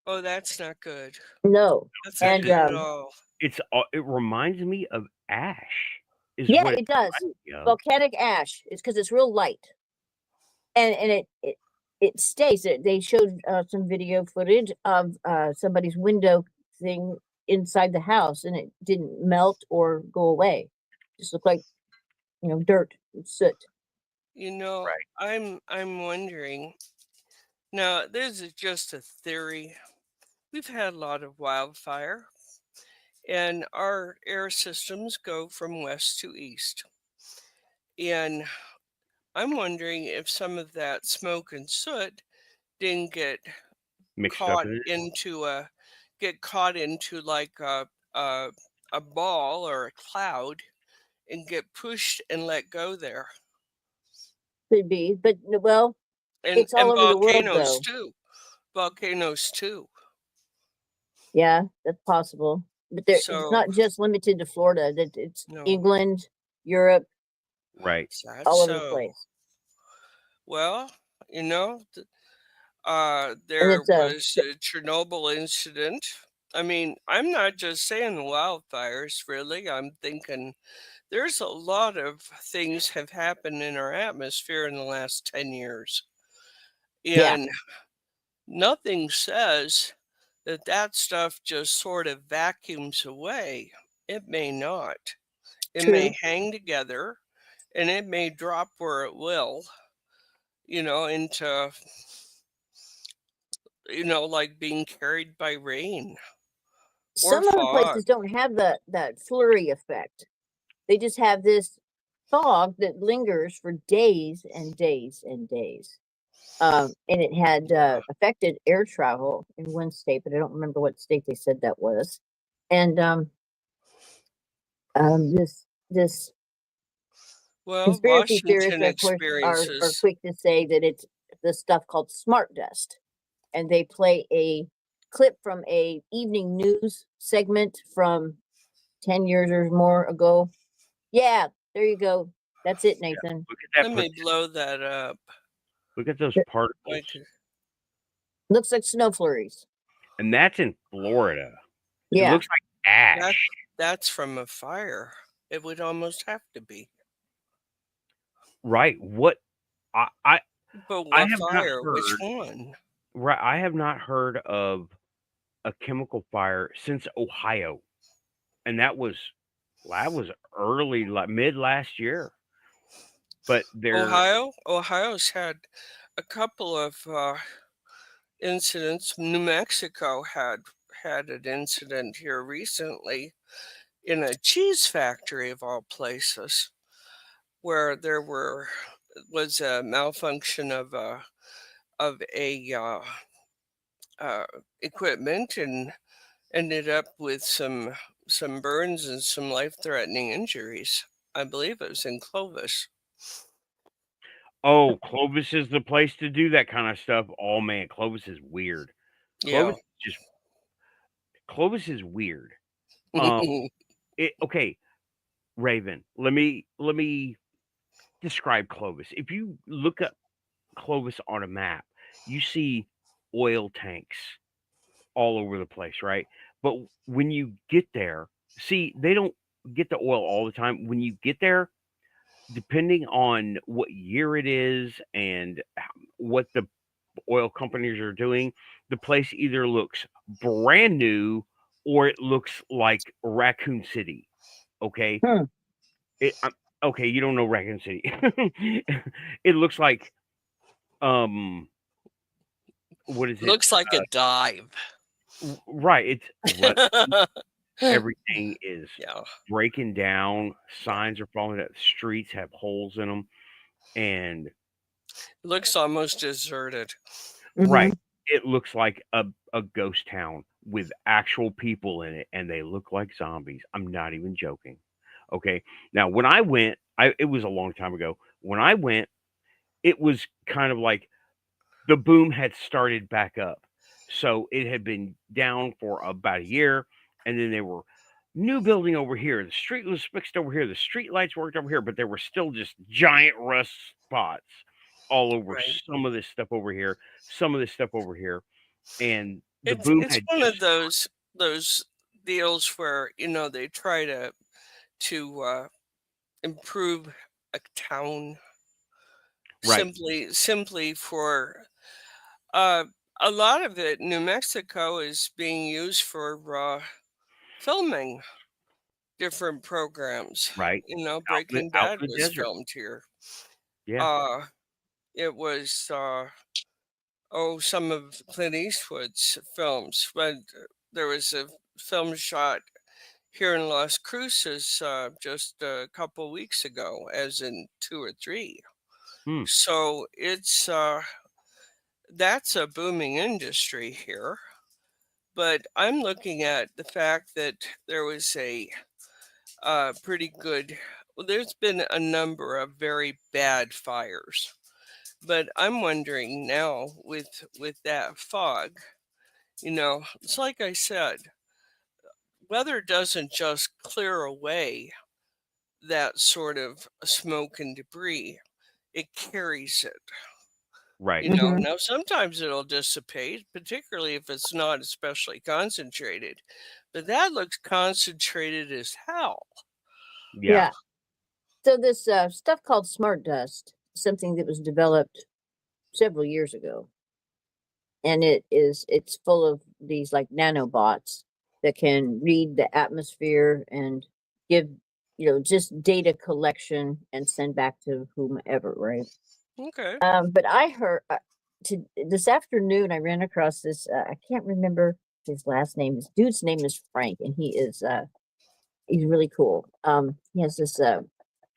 Oh, that's not good. No, That's not and good at all. It reminds me of ash. Is yeah, what it does. reminds me of. Volcanic ash. It's because it's real light, and it stays. They showed some video footage of somebody's window thing inside the house, and it didn't melt or go away. Just looked like dirt and soot. You know, Right. I'm wondering. Now, this is just a theory. We've had a lot of wildfire, and our air systems go from west to east. And I'm wondering if some of that smoke and soot didn't get Mixed up caught in it. into like a ball or a cloud and get pushed and let go there. Could be, but well, And it's all over the world, volcanoes though. too. Volcanoes too. Yeah, that's possible. But it's So not just limited to Florida. That it's no, England, Europe, Right. that's all over the so. place. Well, you know, And there it's a was a Chernobyl incident. I mean, I'm not just saying the wildfires, really. I'm thinking there's a lot of things have happened in our atmosphere in the last 10 years. yeah, And nothing says that that stuff just sort of vacuums away. It may not. It true. may hang together and it may drop where it will, into, like being carried by rain or Some of the fog. places don't have that flurry effect. They just have this fog that lingers for days and days and days. And it had affected air travel in one state, but I don't remember what state they said that was. And this Well, conspiracy theorists, Washington of course, are experiences. quick to say that it's the stuff called smart dust, and they play a clip from a evening news segment from 10 years or more ago. Yeah, there you go. That's it, Nathan. Look at Let that. me blow that up. Look at those It particles. Like, looks like snow flurries. And that's in Florida. It Yeah, looks like ash. that's from a fire. It would almost have to be. Right. What I But I what have not fire? Which heard. one? Right. I have not heard of a chemical fire since Ohio. And that was early, like mid last year. But Ohio's had a couple of incidents. New Mexico had an incident here recently in a cheese factory of all places, where there was a malfunction of a equipment and ended up with some burns and some life-threatening injuries. I believe it was in Clovis. oh, Clovis is the place to do that kind of stuff. Oh man, Clovis is weird. Yeah. Clovis is weird. Okay, Raven. Let me describe Clovis. If you look at Clovis on a map, you see oil tanks all over the place, right? But when you get there, see, they don't get the oil all the time. When you get there, depending on what year it is and what the oil companies are doing, the place either looks brand new or it looks like Raccoon City. Okay. Hmm. Okay, you don't know Raccoon City. It looks like what is it? Looks like a dive. Right. Everything is Yeah. breaking down. Signs are falling out. The streets have holes in them, and Looks almost deserted. right, Mhm. it looks like a ghost town with actual people in it, and they look like zombies. I'm not even joking. Okay. Now, when I went, it was a long time ago. When I went, it was kind of like the boom had started back up. So it had been down for about a year, and then they were new building over here. The street was fixed over here. The street lights worked over here, but there were still just giant rust spots all over Right. some of this stuff over here, some of this stuff over here, and the boom It's had one just of those deals where they try to improve a town right, simply for uh, a lot of it. New Mexico is being used for filming different programs. right Breaking out Bad in the was desert. filmed here. Yeah. Uh, it was some of Clint Eastwood's films, but there was a film shot here in Las Cruces just a couple weeks ago, as in 2 or 3. Hmm. So that's a booming industry here. But I'm looking at the fact that there was a pretty good. Well, there's been a number of very bad fires, but I'm wondering now with that fog. It's like I said, weather doesn't just clear away that sort of smoke and debris. It carries it. Right. Mhm. Now sometimes it'll dissipate, particularly if it's not especially concentrated. But that looks concentrated as hell. Yeah. Yeah. So this stuff called smart dust, something that was developed several years ago, and it's full of these like nanobots that can read the atmosphere and give just data collection and send back to whomever, right? Okay. But I heard this afternoon I ran across this. I can't remember his last name. This dude's name is Frank, and he's really cool. He has this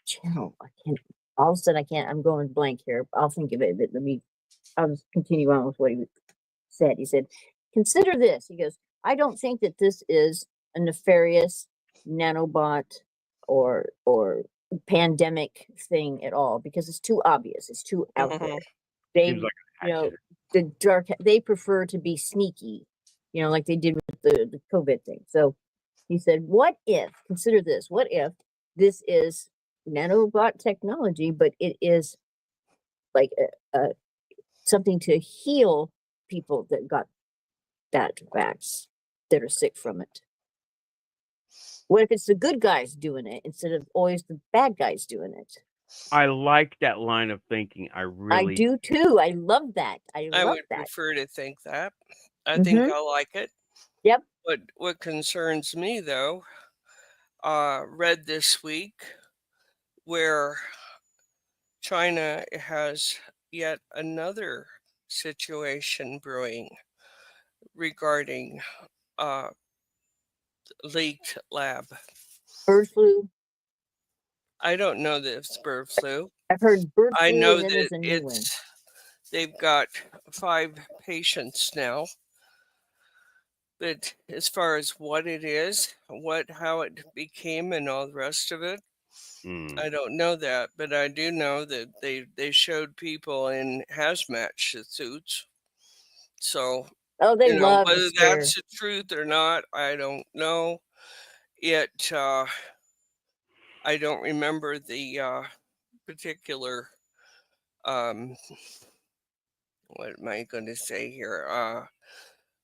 channel. I can't. All of a sudden, I can't. I'm going blank here. I'll think of it. But I'll just continue on with what he said. He said, "Consider this." He goes, "I don't think that this is a nefarious nanobot or pandemic thing at all because it's too obvious. It's too out there. Mhm. They, Seems like an you know, accident. the dark. They prefer to be sneaky, like they did with the COVID thing. So he said, what if? Consider this. What if this is nanobot technology, but it is like something to heal people that got that vax that are sick from it? What if it's the good guys doing it instead of always the bad guys doing it? I like that line of thinking. I I really do too. I love that. I I love would that. prefer to think that. I think Mm-hmm. I like it. Yep. But what concerns me, though, read this week where China has yet another situation brewing regarding uh, leaked lab. Bird flu. I don't know that it's bird flu. I've heard bird I flu, know and then that there's a new one. they've got 5 patients now. But as far as what it is, how it became, and all the rest of it, mm, I don't know that. But I do know that they showed people in hazmat suits. So Oh, they love to whether scare. that's the truth or not, I don't know. Yet I don't remember the particular. Um, what am I going to say here?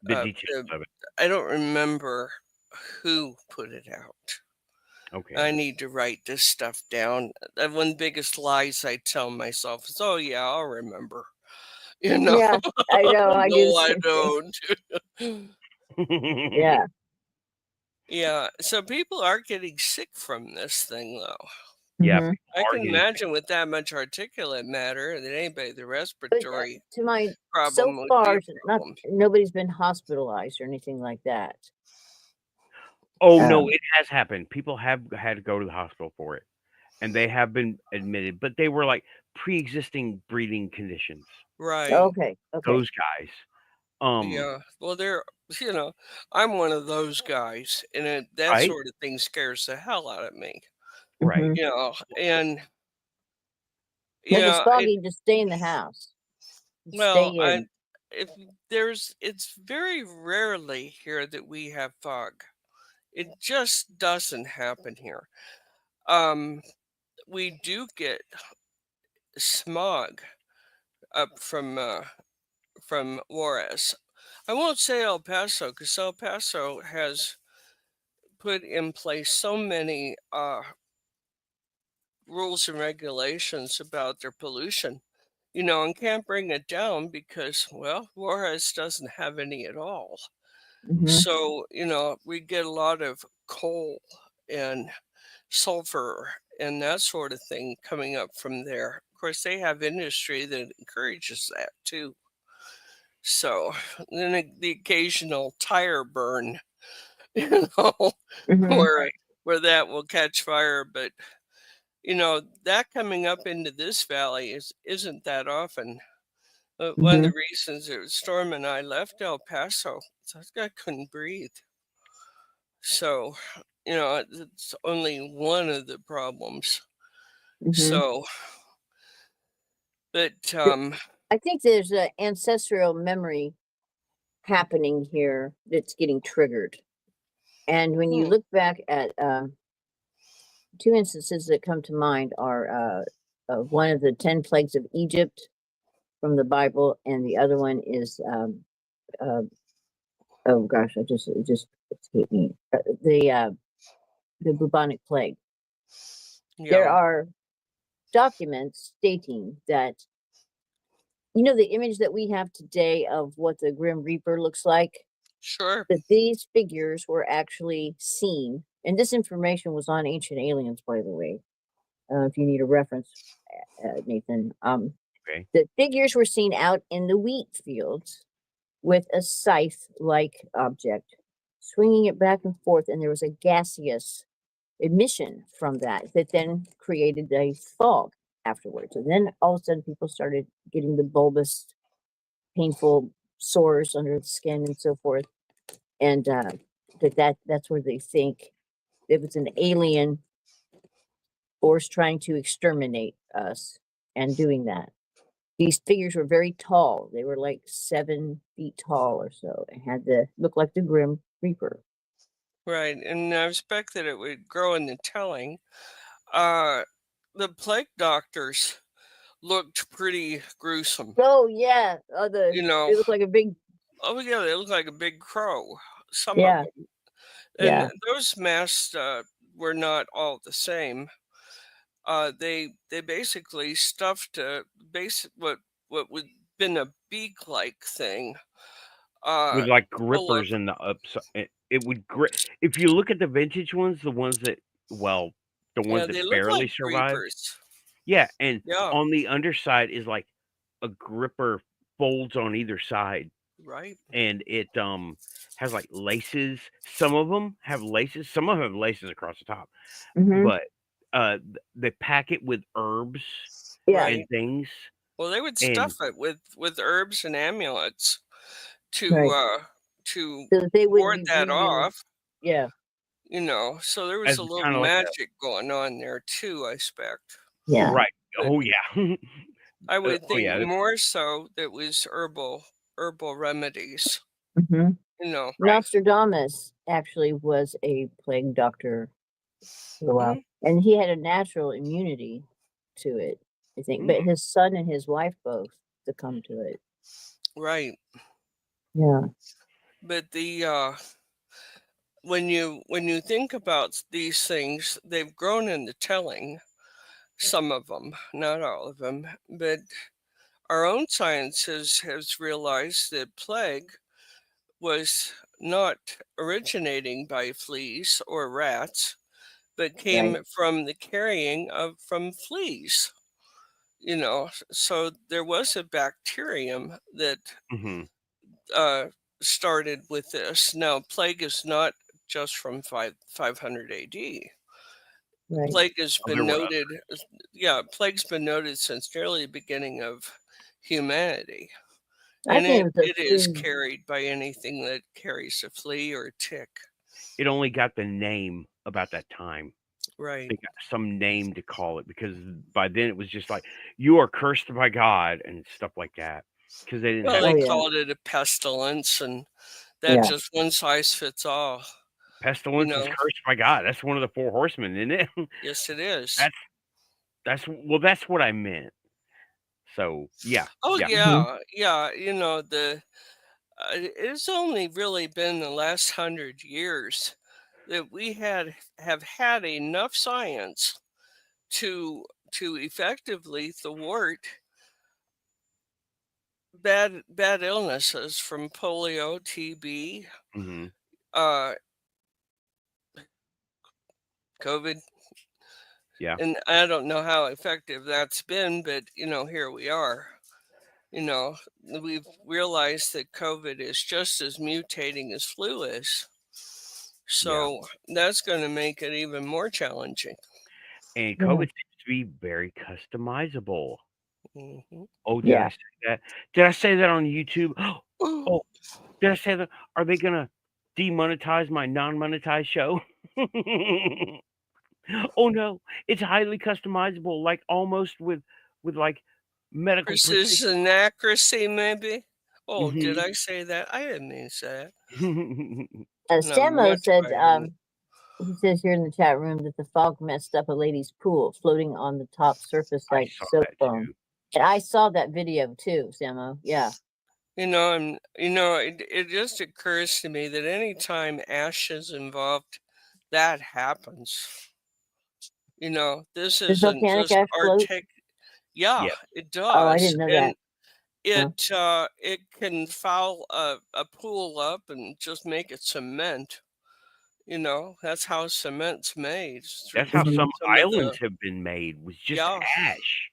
the details of it. I don't remember who put it out. Okay. I need to write this stuff down. One of the biggest lies I tell myself is, "Oh yeah, I'll remember." Yeah, I know. I do the No, I same thing. don't. Yeah. Yeah, so people are getting sick from this thing, though. Yeah, Mhm. people I are can getting sick. imagine with that much articulate matter that anybody, the But respiratory to my so problem would be far, a not problem. nobody's been hospitalized or anything like that. Oh, no, Um, it has happened. People have had to go to the hospital for it, and they have been admitted, but they were like pre-existing breathing conditions. Right. okay, okay. Those guys. Yeah. Well, you know, I'm one of those guys, and that Right? sort of thing scares the hell out of me. Right. Mhm. And If it's it, foggy, just stay in the house. Stay well, in. it's very rarely here that we have fog. It just doesn't happen here. We do get smog up from Juarez. I won't say El Paso because El Paso has put in place so many rules and regulations about their pollution, and can't bring it down because, well, Juarez doesn't have any at all. So, we get a lot of coal and sulfur and that sort of thing coming up from there. Of course, they have industry that encourages that too. So then the occasional tire burn, you know, where that will catch fire, but that coming up into this valley isn't that often. But one of the reasons it was Storm and I left El Paso, I couldn't breathe. So, it's only one of the problems. So, but I think there's an ancestral memory happening here that's getting triggered. And when you look back at two instances that come to mind are one of the 10 plagues of Egypt from the Bible, and the other one is oh gosh, it just escaped me. The bubonic plague. There are documents stating that, the image that we have today of what the Grim Reaper looks like. Sure. That these figures were actually seen, and this information was on Ancient Aliens, by the way. If you need a reference, Nathan. Okay. The figures were seen out in the wheat fields with a scythe-like object, swinging it back and forth, and there was a gaseous emission from that then created a fog afterwards. And then all of a sudden people started getting the bulbous, painful sores under the skin and so forth. And that's where they think it was an alien force trying to exterminate us and doing that. These figures were very tall. They were like 7 feet tall or so, and had to look like the Grim Reaper. Right, and I expect that it would grow in the telling. The plague doctors looked pretty gruesome. Oh yeah, they look like a big. Oh yeah, they look like a big crow. Some of them, and those masks were not all the same. They basically stuffed what would been a beak-like thing. With like grippers in the upside. It would grip. If you look at the vintage ones, the ones that they look barely like survive. creepers. Yeah, and on the underside is like a gripper folds on either side. Right. And it has like laces. Some of them have laces. Some of them have laces across the top. But they pack it with herbs and things. Well, they would stuff it with herbs and amulets to so they ward that off. Yeah. So there was a little magic going on there too, I expect. Yeah. Right. Oh yeah. I would think more so that was herbal remedies. Nostradamus actually was a plague doctor for a while, and he had a natural immunity to it, I think. But his son and his wife both succumbed to it. Right. Yeah. But the when you think about these things, they've grown in the telling. Some of them, not all of them, but our own science has realized that plague was not originating by fleas or rats, but came from the carrying from fleas. So there was a bacterium that started with this. Now, plague is not just from 500 AD. Plague has been noted. Yeah, plague's been noted since nearly the beginning of humanity. And it is carried by anything that carries a flea or a tick. It only got the name about that time. Right. They got some name to call it because by then it was just like, you are cursed by God and stuff like that. because they didn't Well, have they Oh, yeah. called it a pestilence, and that Yeah. just one size fits all. pestilence is know. cursed by God. That's one of the 4 horsemen, isn't it? Yes, it is. That's what I meant. So yeah, Oh yeah. yeah, yeah. It's only really been the last 100 years that we have had enough science to effectively thwart bad illnesses from polio, TB, hmm uh, COVID, Yeah. and I don't know how effective that's been, but here we are. We've realized that COVID is just as mutating as flu is. So that's going to make it even more challenging. And Yeah. COVID seems to be very customizable. Mhm. Oh, did Yeah. I say that? Did I say that on YouTube? Oh, did I say that? Are they gonna demonetize my non-monetized show? Oh no, it's highly customizable, like almost with like medical precision. Precision accuracy, maybe. Oh, did Mhm. I say that? I didn't mean to say it. No, Samo much said, higher than- he says here in the chat room that the fog messed up a lady's pool floating on the top surface I like saw soap that foam. too. And I saw that video too, Samo. Yeah. it just occurs to me that anytime ash is involved, that happens. This Does isn't volcanic just ash float? Yeah, Yeah. it Oh, I does. didn't know And that. it can foul a pool up and just make it cement. That's how cement's made, That's through how Mhm. some some of islands the have been made, with just yeah, ash.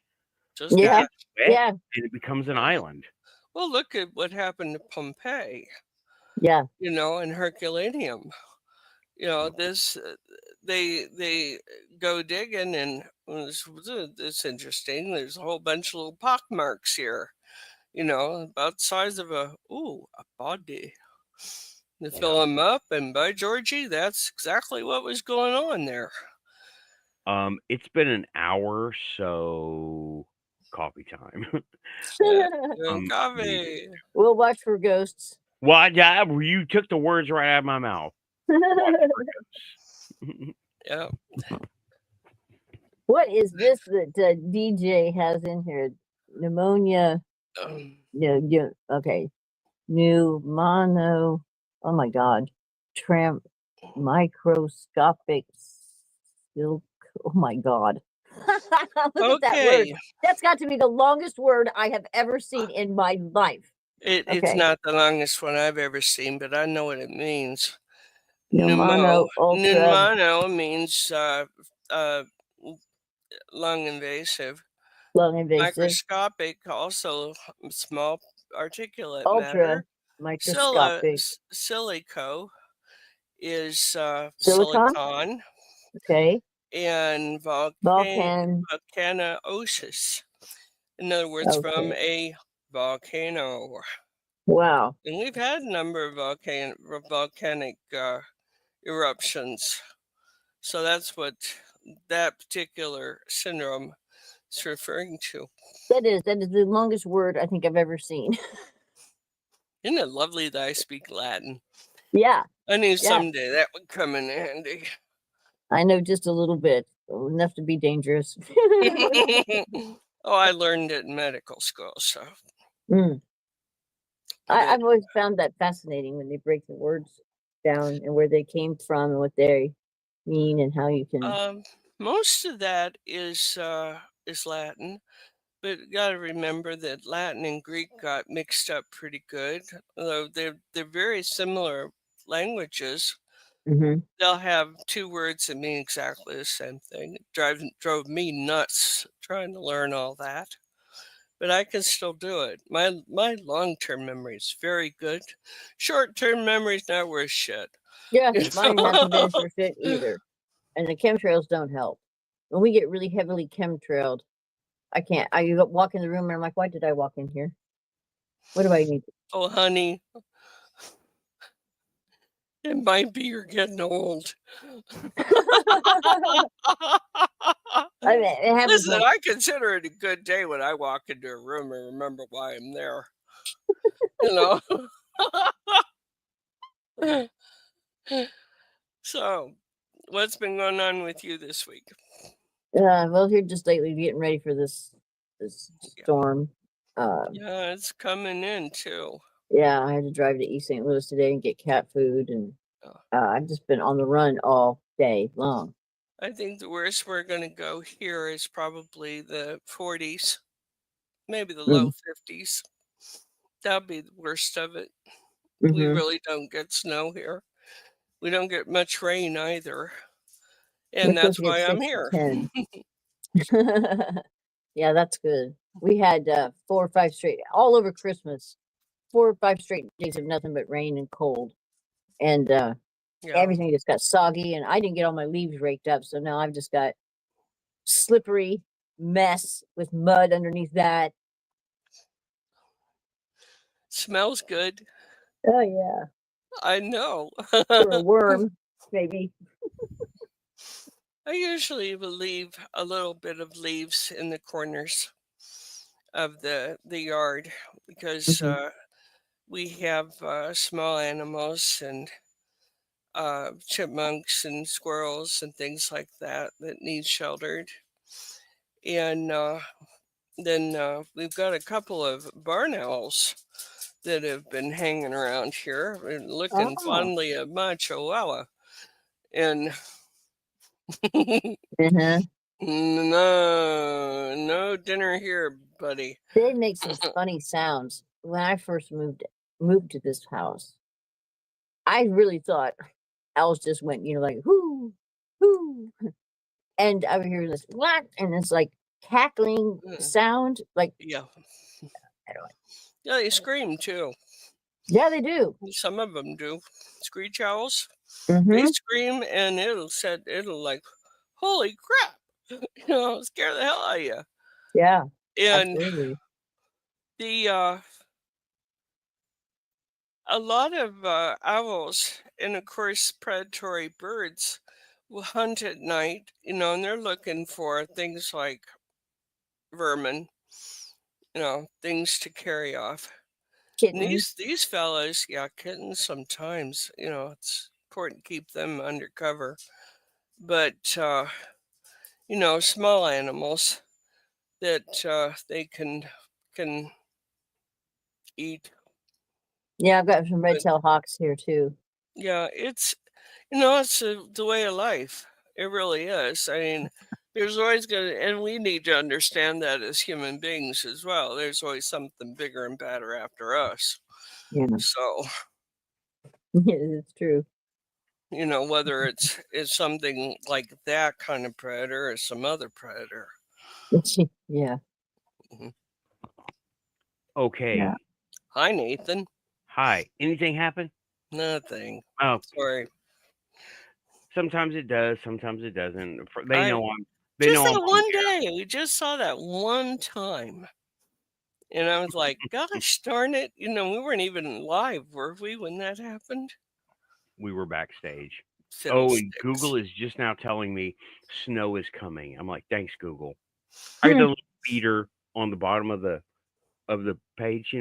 just It Yeah. that. gets wet Yeah. and it becomes an island. Well, look at what happened to Pompeii, Yeah. and Herculaneum. This they go digging, and it's interesting. There's a whole bunch of little pock marks here, about the size of a body. They Yeah. fill them up, and by Georgie, that's exactly what was going on there. It's been an hour, so coffee time. Doing coffee. We'll watch for ghosts. Well, yeah, you took the words right out of my mouth. Yeah. What is this that DJ has in here? Pneumonia. Yeah. Okay. Pneumono. Oh my God. Microscopic silk. Oh my God. Look at that word. Okay. That's got to be the longest word I have ever seen in my life. It's Okay. not the longest one I've ever seen, but I know what it means. Pneumono ultra. Pneumono means lung invasive. Lung invasive. Microscopic, also small particulate Ultra matter. microscopic. Silico is Silicon. silicon, Okay. and Volcan. volcanosis. In other words, from a volcano. Wow. And we've had a number of volcanic eruptions. So that's what that particular syndrome is referring to. That is the longest word I think I've ever seen. Isn't it lovely that I speak Latin? Yeah. I knew someday that would come in handy. I know just a little bit, enough to be dangerous. I learned it in medical school, so. I've always found that fascinating when they break the words down and where they came from and what they mean and how you can. Most of that is Latin, but you got to remember that Latin and Greek got mixed up pretty good. Although they're very similar languages, they'll have two words that mean exactly the same thing. It drove me nuts trying to learn all that, but I can still do it. My long-term memory is very good. Short-term memory is not worth shit. Yeah, mine hasn't been for shit either. And the chemtrails don't help. When we get really heavily chemtrailed, I can't. I walk in the room and I'm like, why did I walk in here? What do I need? Oh, honey, it might be you're getting old. I mean, it happens. Listen, I consider it a good day when I walk into a room and remember why I'm there. you know. So, what's been going on with you this week? Well, here just lately getting ready for this storm. Yeah, it's coming in too. Yeah, I had to drive to East St. Louis today and get cat food, and I've just been on the run all day long. I think the worst we're going to go here is probably the 40s, maybe the low 50s. That'll be the worst of it. We really don't get snow here. We don't get much rain either. And that's why I'm here. Yeah, that's good. We had 4 or 5 straight, all over Christmas, 4 or 5 straight days of nothing but rain and cold. And everything just got soggy, and I didn't get all my leaves raked up. So now I've just got slippery mess with mud underneath that. Smells good. Oh, yeah. I know. For a worm, maybe. I usually will leave a little bit of leaves in the corners of the yard because we have small animals and chipmunks and squirrels and things like that that need sheltered. And then we've got a couple of barn owls that have been hanging around here and looking fondly at my chihuahua. And no dinner here, buddy. They make some funny sounds. When I first moved to this house, I really thought owls just went, like whoo, whoo, and I would hear this what, and it's like cackling sound, like yeah. I don't know. Yeah, they scream too. Yeah, they do. Some of them do. Screech owls. Mm-hmm. They scream and it'll like, holy crap, scare the hell out of you. Yeah. And absolutely. A lot of owls and of course predatory birds will hunt at night, and they're looking for things like vermin, things to carry off. Kittens. These fellas, yeah, kittens sometimes, it's important to keep them undercover. But small animals that they can eat. Yeah, I've got some red-tailed hawks here too. Yeah, it's the way of life. It really is. I mean, there's always and we need to understand that as human beings as well. There's always something bigger and badder after us. Yeah. So, yeah, it's true. Whether it's something like that kind of predator or some other predator. Yeah. Okay. Yeah. Hi, Nathan. Hi. Anything happen? Nothing. Oh, sorry. Sometimes it does. Sometimes it doesn't. They I- know I'm. They just know that one day. We just saw that one time. And I was like, gosh darn it. We weren't even live, were we, when that happened? We were backstage. Fiddlesticks. And Google is just now telling me snow is coming. I'm like, thanks, Google. I got the little feeder on the bottom of the page,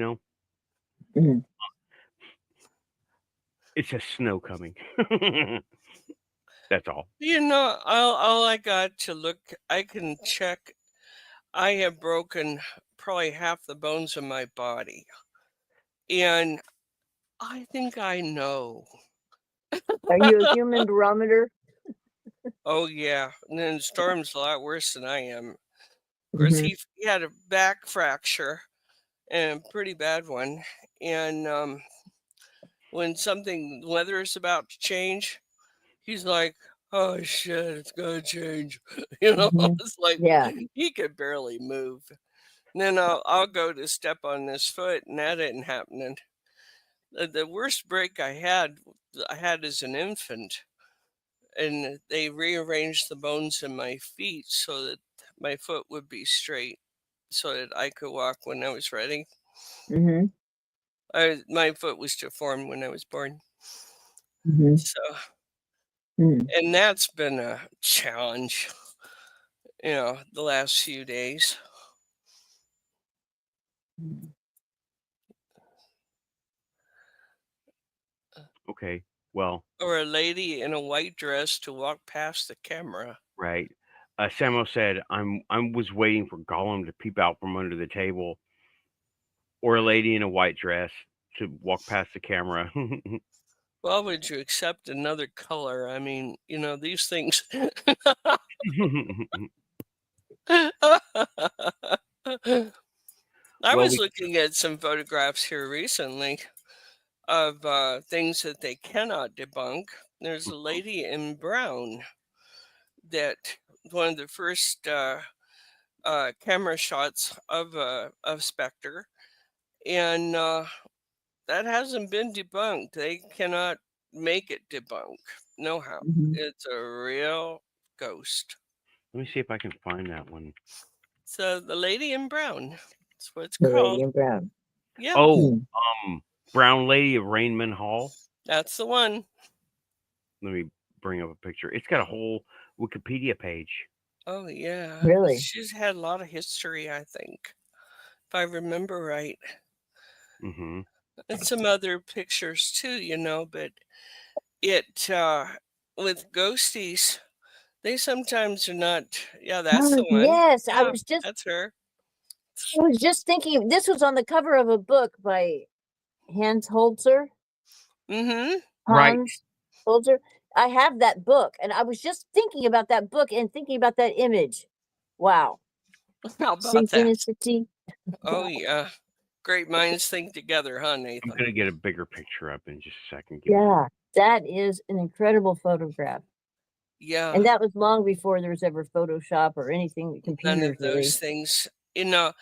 It says snow coming. That's all. All I got to look, I can check. I have broken probably half the bones in my body. And I think I know. Are you a human barometer? Oh, yeah. And then Storm's a lot worse than I am. Of course, he had a back fracture, and a pretty bad one. And when weather is about to change, he's like, oh, shit, it's going to change. It's like, he could barely move. And then I'll go to step on this foot, and that ain't happening. The worst break I had as an infant, and they rearranged the bones in my feet so that my foot would be straight, so that I could walk when I was ready. My foot was deformed when I was born. So, and that's been a challenge, the last few days. Okay. Well, or a lady in a white dress to walk past the camera. right. Samo said, I was waiting for Gollum to peep out from under the table, or a lady in a white dress to walk past the camera. Well, would you accept another color? I mean, these things. I Well, was we looking at some photographs here recently of things that they cannot debunk. There's a lady in brown that one of the first camera shots of Spectre, and that hasn't been debunked. They cannot make it debunk. No how. Mhm. It's a real ghost. let me see if I can find that one. So the lady in brown. That's what it's The lady called. in brown. Yeah, Oh, Hmm. Brown Lady of Rainman Hall. that's the one. Let me bring up a picture. It's got a whole Wikipedia page. Oh yeah. Really? She's had a lot of history, I think, if I remember right. Mm-hmm. And some other pictures too, but it with ghosties, they sometimes are not. Yeah, that's Oh, the one. yes. Yeah, that's her. I was just thinking this was on the cover of a book by Hans Holzer. Mm-hmm. Right. Hans Holzer. I have that book, and I was just thinking about that book and thinking about that image. Wow. How about that? Synchronicity. Oh yeah. Great minds think together, huh, I'm Nathan? gonna get a bigger picture up in just a second. Give me Yeah, that is an incredible photograph. Yeah. And that was long before there was ever Photoshop or anything, None computers of really. those things. You know,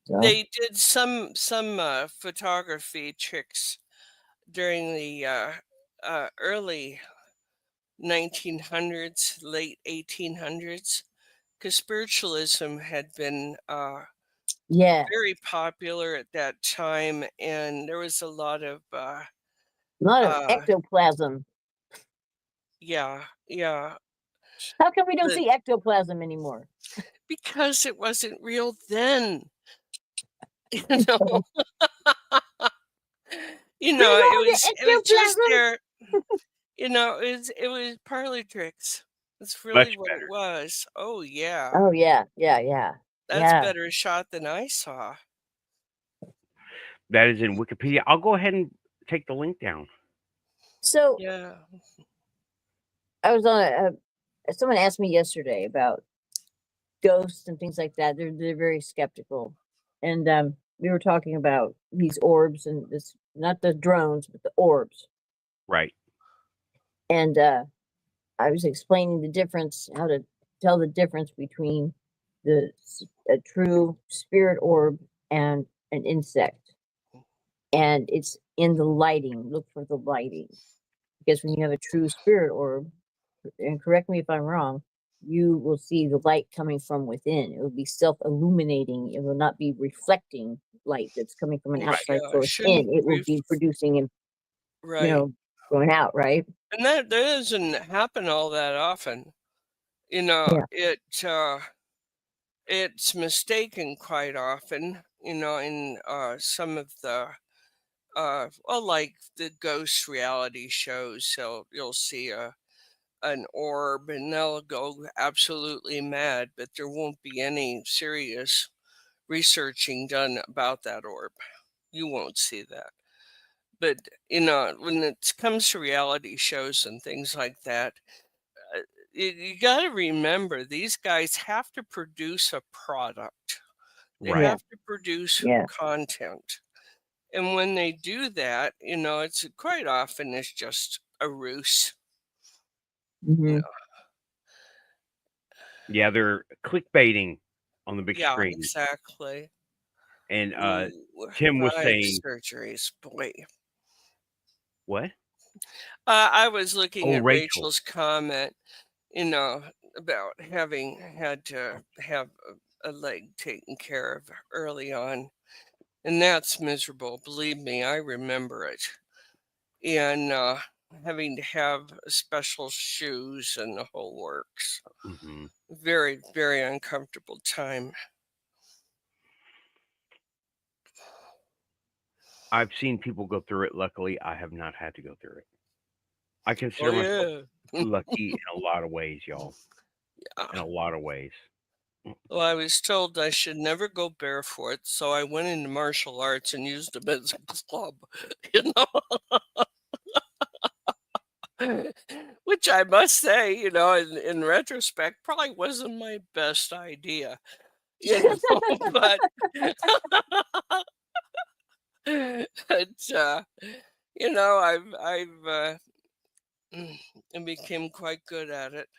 So, they did some photography tricks during the early 1900s, late 1800s, because spiritualism had been yeah, very popular at that time, and there was a lot of a lot of uh, ectoplasm. yeah, yeah, How come we don't the, see ectoplasm anymore? because it wasn't real then. You know, Bring it on the was just ectoplasm. there. It was parlor tricks. That's really much what it better. was. Oh yeah, Oh yeah, yeah, yeah, that's yeah. better shot than I saw. That is in Wikipedia. I'll go ahead and take the link down. So Yeah. I was on someone asked me yesterday about ghosts and things like that. They're very skeptical, and we were talking about these orbs and this, not the drones, but the orbs. Right. And I was explaining the difference, how to tell the difference between a true spirit orb and an insect. And it's in the lighting. Look for the lighting, because when you have a true spirit orb, and correct me if I'm wrong, you will see the light coming from within. It will be self-illuminating. It will not be reflecting light that's coming from an Right. outside Yeah, source shouldn't in. It will be producing and, right. going out, right? And that doesn't happen all that often. Yeah. It's mistaken quite often, in some of the well, like the ghost reality shows. So you'll see an orb and they'll go absolutely mad, but there won't be any serious researching done about that orb. You won't see that. But when it comes to reality shows and things like that, uh, you got to remember these guys have to produce a product. They Right. Yeah. have to produce Yeah. content. And when they do that, it's quite often it's just a ruse. Hmm. Yeah, they're clickbaiting on the big Yeah, screen. exactly. And Ooh, Tim was right, saying, surgeries, boy. what? I was looking Oh, at Rachel. Rachel's comment, about having had to have a leg taken care of early on. And that's miserable. Believe me, I remember it. And having to have special shoes and the whole works. Hmm. Very, very uncomfortable time. I've seen people go through it. Luckily, I have not had to go through it. I consider myself yeah. lucky in a lot of ways, y'all. Yeah. In a lot of ways. Well, I was told I should never go barefoot, so I went into martial arts and used them as a club, you know. Which I must say, you know, in retrospect, probably wasn't my best idea, you know, but but you know, I became quite good at it.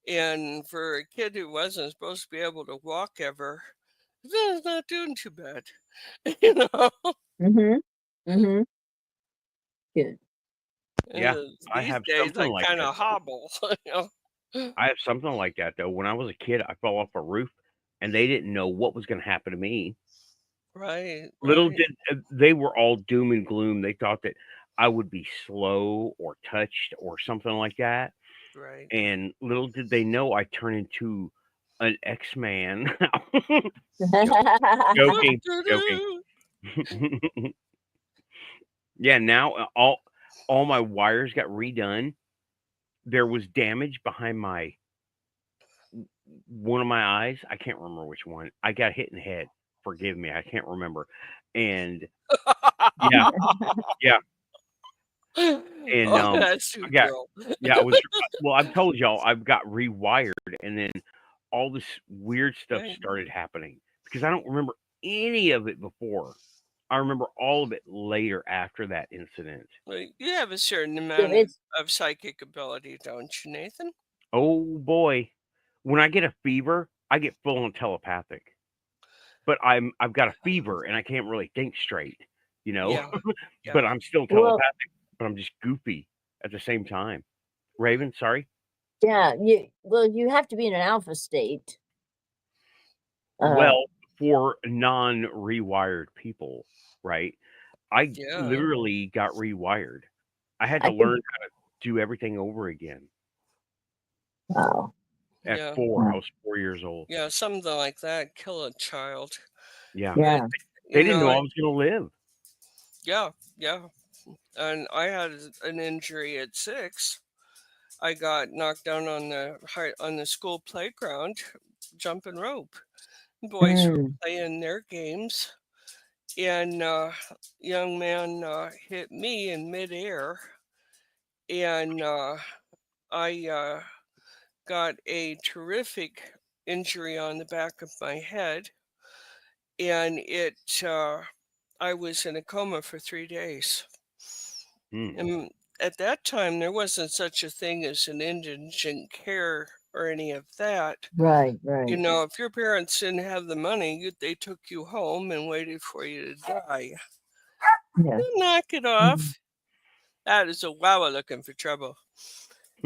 And for a kid who wasn't supposed to be able to walk ever, it's not doing too bad, you know. Mhm. Mhm. Good. Yeah, And I these have days, something I like kind that of though. hobble, you know. I have something like that though. When I was a kid, I fell off a roof, and they didn't know what was gonna happen to me. Right, Little right, did they were all doom and gloom. They thought that I would be slow or touched or something like that, right. and little did they know I turned into an X-Man. Joking, joking. Doo-doo-doo. Yeah, now, all my wires got redone. There was damage behind my one of my eyes. I can't remember which one. I got hit in the head. Forgive me, I can't remember. And yeah, yeah, and, Oh, that's too I got droll. yeah, I was well, I've told y'all I've got rewired, and then all this weird stuff Right. started happening because I don't remember any of it before. I remember all of it later after that incident. Well, you have a certain Yeah, amount it's of psychic ability, don't you, Nathan? Oh boy. When I get a fever, I get full on telepathic. But I've got a fever and I can't really think straight, you know? Yeah, But yeah. I'm still well, telepathic, but I'm just goofy at the same time. Raven, sorry? yeah, you have to be in an alpha state. Uh, Well, for non-rewired people, right? I Yeah. literally got rewired. I had to I think learn how to do everything over again wow. at Yeah. 4. I Yeah. was 4 years old. Yeah, something like that, kill a child. Yeah. But, Yeah. you They didn't know know, I was gonna live. yeah, yeah. And I had an injury at 6. I got knocked down on the school playground jumping rope. Boys were Mm. playing their games, and young man hit me in midair, and I got a terrific injury on the back of my head, and I was in a coma for 3 days. Hmm. And at that time, there wasn't such a thing as an indigent care or any of that. Right, You right. know, if your parents didn't have the money, they took you home and waited for you to die. Yeah. Knock it Mhm. off. That is a wow looking for trouble.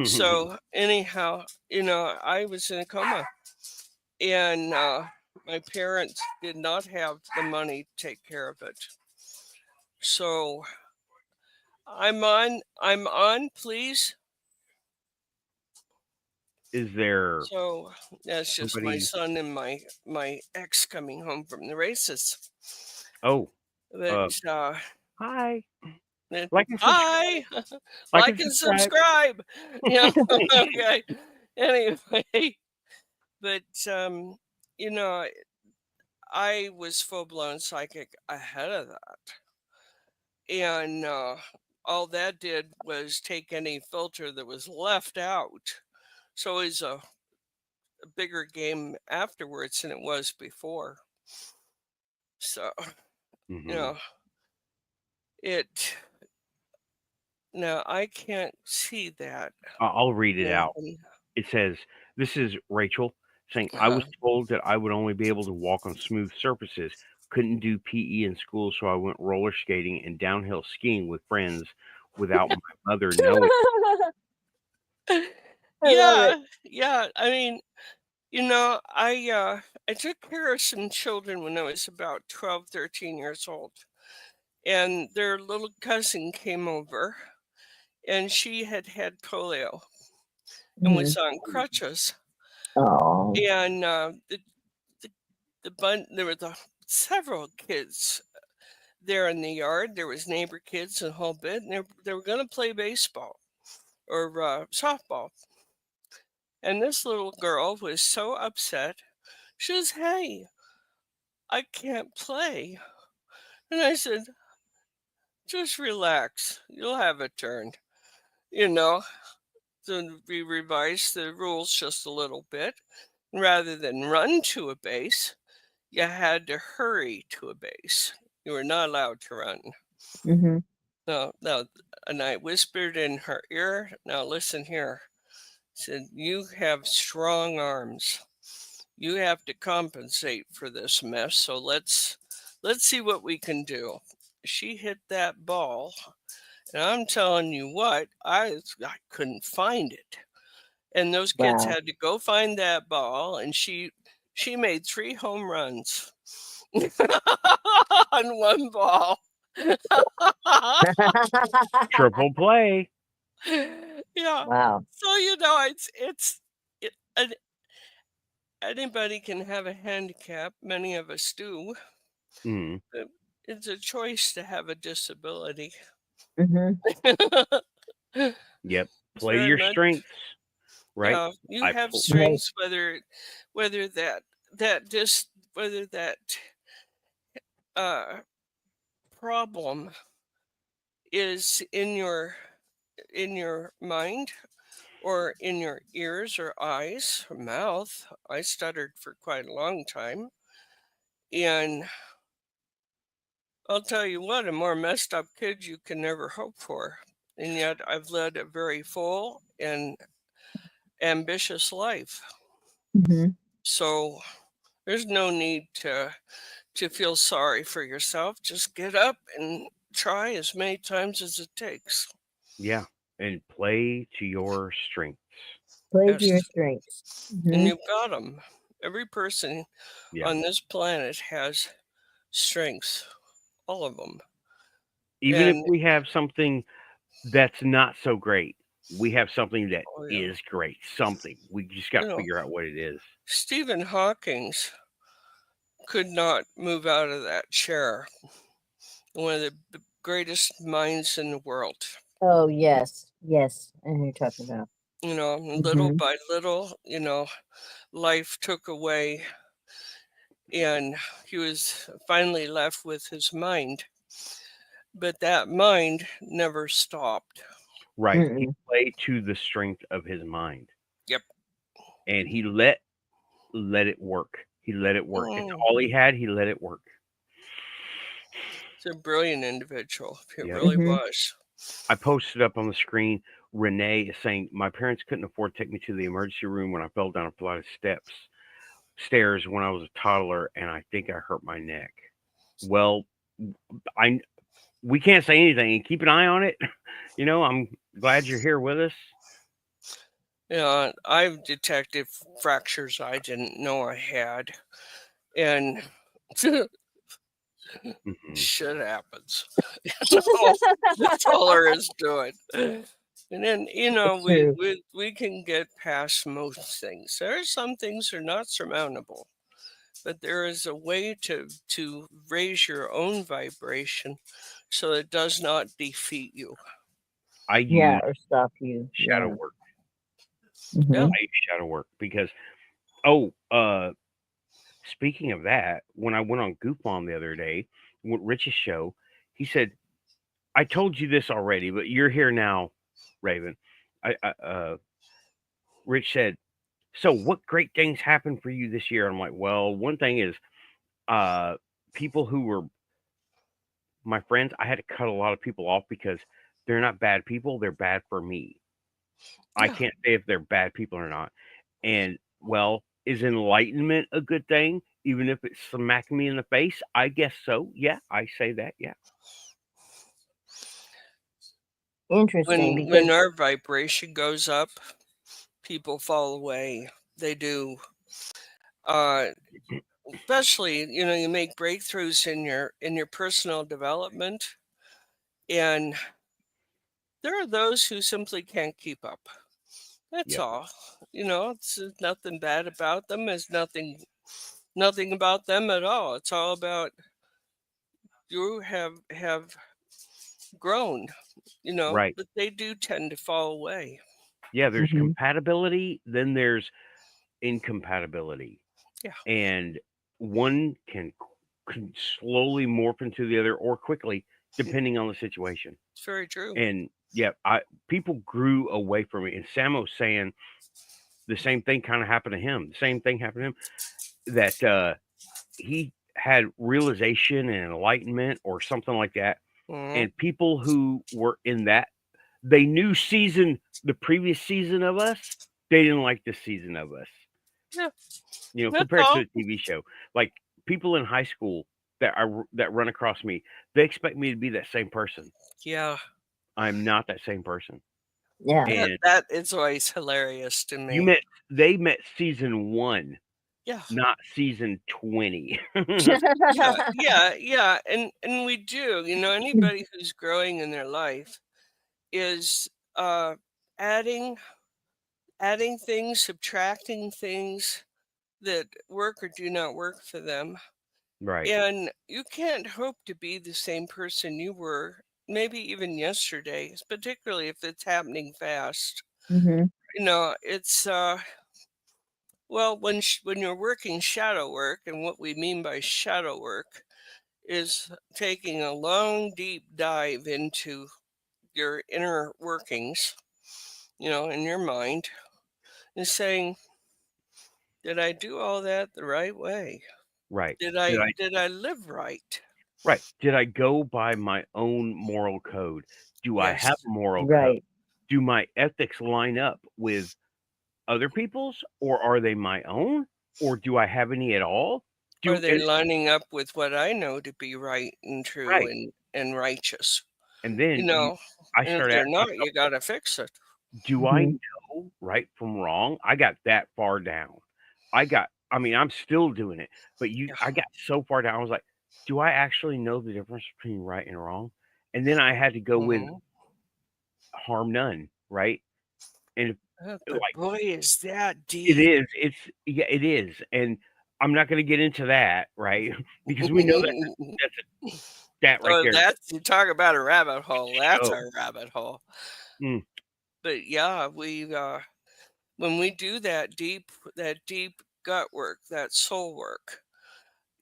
So anyhow, you know, I was in a coma, and my parents did not have the money to take care of it. So I'm on, please. Is there So that's just my somebody son and my ex coming home from the races. Oh, But uh, hi. Like and subscribe. hi, Like like and and subscribe. subscribe. Yeah. Okay. Anyway, but you know, I was full blown psychic ahead of that, and all that did was take any filter that was left out. So it was a bigger game afterwards than it was before. So you Mhm. know, it now I can't see that, I'll read it out. Nathan. It says, "This is Rachel saying, I was Uh-huh. told that I would only be able to walk on smooth surfaces. Couldn't do PE in school, so I went roller skating and downhill skiing with friends without my mother knowing." I love it. Yeah, yeah. I mean, you know, I took care of some children when I was about 12, 13 years old. And their little cousin came over, and she had had polio and was Mhm. on crutches. Oh. And the, there were several kids there in the yard. There was neighbor kids and a whole bit, and they were going to play baseball. softball. And this little girl was so upset. She says, "Hey, I can't play." And I said, "Just relax. You'll have a turn." You know, so we revised the rules just a little bit. Rather than run to a base, you had to hurry to a base. You were not allowed to run. Mm-hmm. Now, and I whispered in her ear, "Now listen here." Said, "You have strong arms. You have to compensate for this mess. So let's see what we can do." She hit that ball, and I'm telling you what, I couldn't find it. And those kids Wow. had to go find that ball, and she made 3 home runs on one ball. Triple play. Yeah. Wow. So anybody can have a handicap. Many of us do. Mm. But it's a choice to have a disability. Mm-hmm. Yep. It's Play to very your much, strengths, right? yeah. You I have pl- Right. strengths, whether that uh, problem is in your mind or in your ears or eyes or mouth. I stuttered for quite a long time, and I'll tell you what, a more messed up kid you can never hope for. And yet I've led a very full and ambitious life. Mm-hmm. So there's no need to feel sorry for yourself. Just get up and try as many times as it takes. yeah, and play to your strengths. Play to Yes. your strengths. And Mm-hmm. you've got them. Every person Yeah. on this planet has strengths, all of them. Even if And we have something that's not so great, we have something that oh yeah, is great. Something. We just got you to know, figure out what it is. Stephen Hawking's could not move out of that chair. One of the greatest minds in the world. Oh yes. Yes. I know who you're talking about. Little Mm-hmm. by little, life took away, and he was finally left with his mind. But that mind never stopped. Right. He Mm-mm. played to the strength of his mind, Yep. and he let it work. He let it work. It's Mm, all he had. He let it work. He's a brilliant individual. He Yep. really Mm-hmm. was. I posted up on the screen. Renee is saying my parents couldn't afford to take me to the emergency room when I fell down a flight of stairs when I was a toddler, and I think I hurt my neck. Well, I we can't say anything. Keep an eye on it. I'm glad you're here with us. I've detected fractures I didn't know I had. And Mhm. shit happens. That's all there is to it. And then It's we, true. we we can get past most things. There are some things that are not surmountable, but there is a way to raise your own vibration so it does not defeat you. I Yeah, use or stop you. shadow Yeah. work. Mm-hmm. Yeah. I use shadow work because oh, speaking of that, when I went on GUFON the other day, with Rich's show, he said, "I told you this already, but you're here now, Raven." Rich said, "So, what great things happened for you this year?" I'm like, "Well, one thing is, uh, people who were my friends, I had to cut a lot of people off because they're not bad people; they're bad for me. I Yeah. can't say if they're bad people or not. And well, is enlightenment a good thing, even if it smacked me in the face? I guess so. Yeah, I say that. Yeah, Interesting When because our vibration goes up, people fall away. They do. Uh, Especially, you make breakthroughs in your personal development, and there are those who simply can't keep up. That's yep, all. It's nothing bad about them. There's nothing about them at all. It's all about you have grown. Right. but they do tend to fall away. Yeah, there's Mhm. compatibility, then there's incompatibility. Yeah, And one can slowly morph into the other or quickly, depending on the situation. it's very true. And yeah, people grew away from it. And Samo's saying the same thing kind of happened to him. The same thing happened to him that he had realization and enlightenment or something like that. Mhm. And people who were in that, they knew the previous season of us. They didn't like this season of us. Yeah, that's Compared to all. the TV show. Like people in high school that run across me, they expect me to be that same person. Yeah, I'm not that same person. Yeah. And that is always hilarious to you me. they met season 1, Yeah, not season 20. yeah, and we do. Anybody who's growing in their life is adding things, subtracting things that work or do not work for them. Right. And you can't hope to be the same person you were maybe even yesterday, particularly if it's happening fast. Mhm. It's well, when you're working shadow work, and what we mean by shadow work is taking a long, deep dive into your inner workings, in your mind, and saying, did I do all that the right way? Right. Did Did I I did I live right? right. Did I go by my own moral code? Do I have Yes. a moral code? Right. Do my ethics line up with other people's, or are they my own? Or do I have any at all? Are Do they and lining up with what I know to be right and true right. and righteous? And You then know, I and if start they're asking not, myself, you gotta fix it. do I Mhm. know right from wrong? I got that far down. I mean, I'm still doing it, but Yeah. I got so far down. I was like, do I actually know the difference between right and wrong? And then I had to go with hmm harm none, right? And But like boy, is that it deep. is, yeah, it is. And I'm not going to get into that, right? Because we know that's that right Oh, there. you talk about a rabbit hole. That's Show. a rabbit hole. Mm, But yeah, when we do that deep gut work, that soul work,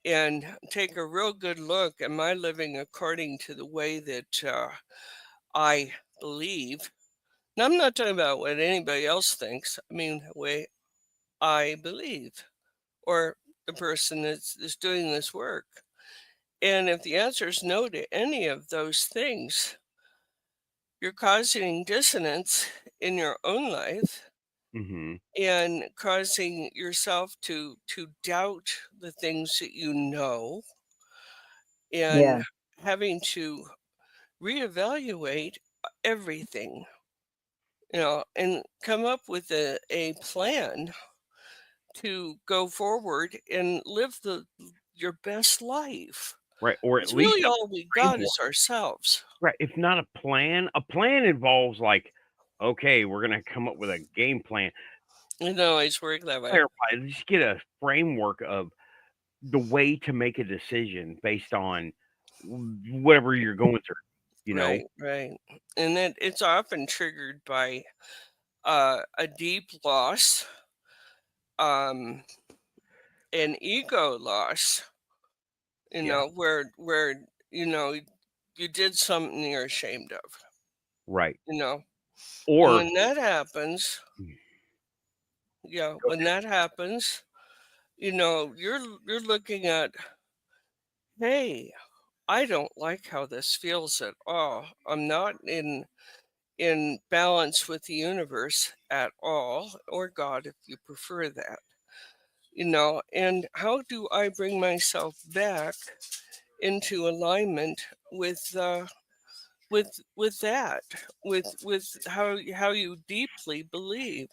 and take a real good look, am I living according to the way that I believe? Now, I'm not talking about what anybody else thinks. I mean, the way I believe, or the person that's doing this work. And if the answer is no to any of those things, you're causing dissonance in your own life hmm and causing yourself to doubt the things that you know, and Yeah. having to reevaluate everything, and come up with a plan to go forward and live your best life. right. Or at It's least really a all we got framework. is ourselves. Right, if not a plan involves, like, "Okay, we're gonna come up with a game plan." It doesn't always work that way. Clarify, just get a framework of the way to make a decision based on whatever you're going through, you know? Right, right. And it's often triggered by a deep loss, um, an ego loss, Yeah, where you did something you're ashamed of, right. you know. And Or when that happens, mm, yeah, go when that happens, you're looking at, hey, I don't like how this feels at all. I'm not in balance with the universe at all, or God, if you prefer that. And how do I bring myself back into alignment with that, with how you deeply believe?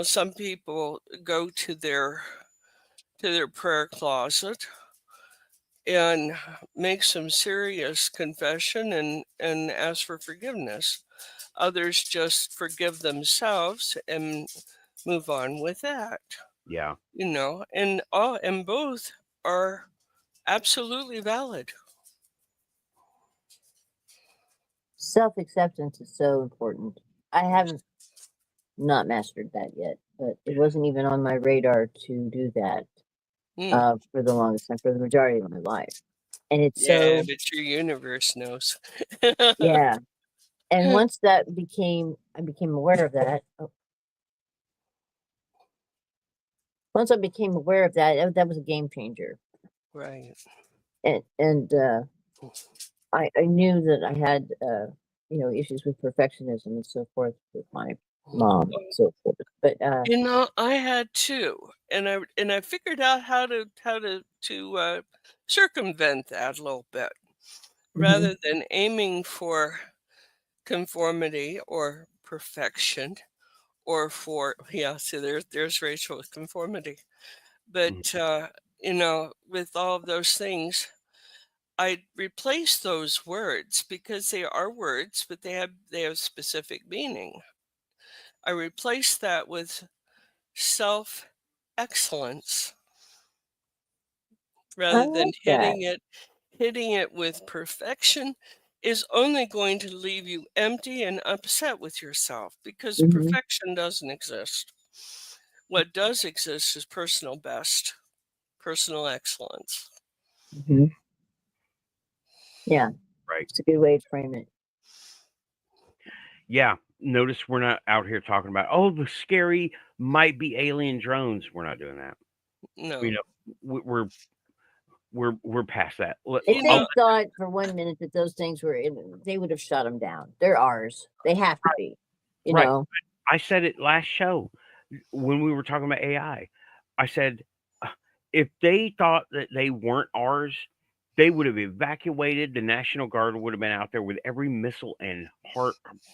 Some people go to their prayer closet and make some serious confession and ask for forgiveness. Others just forgive themselves and move on with that. yeah, And both are absolutely valid. Self-acceptance is so important. I haven't not mastered that yet, but it wasn't even on my radar to do that for the longest time, for the majority of my life. And it's Yeah, so, but your universe knows. yeah. And once I became aware of that. Once I became aware of that, that was a game changer. Right. And I knew that I had, issues with perfectionism and so forth with my mom and so forth. But I had too, and I figured out how to circumvent that a little bit, rather than aiming for conformity or perfection, or for see there's Rachel with conformity, but with all of those things, I replace those words because they are words, but they have specific meaning. I replace that with self excellence I rather than like that. hitting it with perfection is only going to leave you empty and upset with yourself, because perfection doesn't exist. What does exist is personal best, personal excellence. Yeah, Right. it's a good way to frame it. Yeah. Notice we're not out here talking about, oh, the scary might be alien drones. We're not doing that. No. You know, we're past that. If they thought for 1 minute that those things were they would have shut them down. They're ours. They have to be. You know. I said it last show when we were talking about AI. I said, if they thought that they weren't ours, they would have evacuated. The National Guard would have been out there with every missile and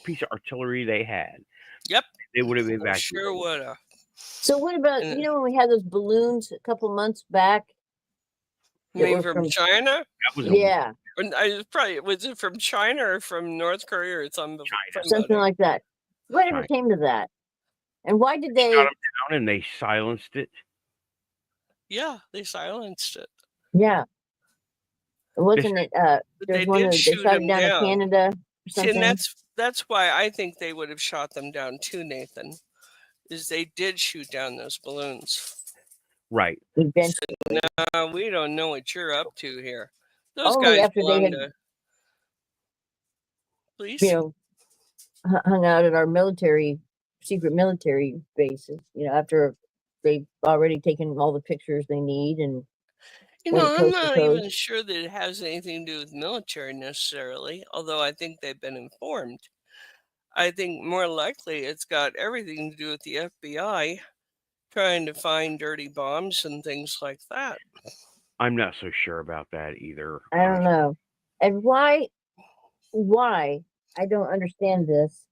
piece of artillery they had. Yep. They would have evacuated. Sure would have. So what about, when we had those balloons a couple months back? You mean from China? That was yeah. Was it from China or from North Korea or something like that? Whatever came to that? And why did they shut them down and they silenced it? Yeah, they silenced it. Yeah. Wasn't it? There's one that they shot down in Canada or something. And that's why I think they would have shot them down too, Nathan. Is they did shoot down those balloons. Right. Eventually. No, we don't know what you're up to here. Those Only guys after they had, please, hung out at our secret military bases. After they've already taken all the pictures they need and. I'm not even sure that it has anything to do with military necessarily, although I think they've been informed. I think more likely it's got everything to do with the FBI trying to find dirty bombs and things like that. I'm not so sure about that either. I don't know. And why, I don't understand this.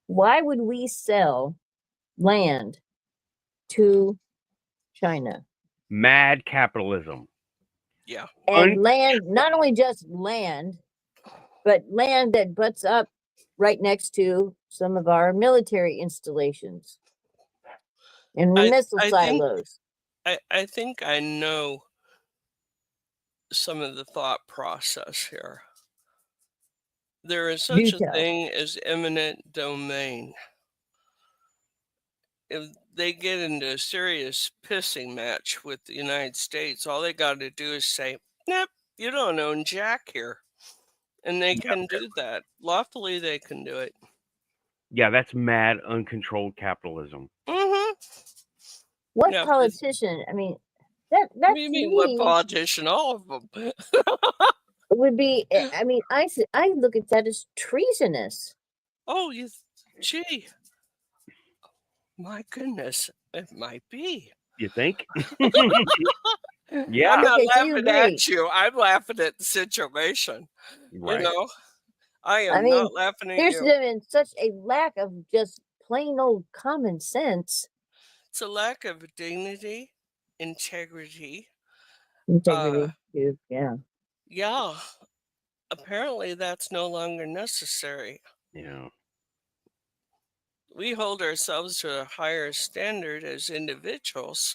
Why would we sell land to China? Mad capitalism. Yeah. And land, not only just land, but land that butts up right next to some of our military installations and missile silos. I think I know some of the thought process here. There is such a thing as eminent domain. If they get into a serious pissing match with the United States, all they got to do is say, nope, you don't own jack here. And they can do that. Lawfully, they can do it. Yeah, that's mad, uncontrolled capitalism. What politician? I mean, that's you mean what politician? All of them. would be. I mean, I look at that as treasonous. Oh, gee, my goodness, it might be. You think? Yeah, I'm not laughing at you. I'm laughing at the situation. Right. I am not laughing at you. There's been such a lack of just plain old common sense. It's a lack of dignity, integrity. Too, yeah. Yeah. Apparently, that's no longer necessary. Yeah. We hold ourselves to a higher standard as individuals.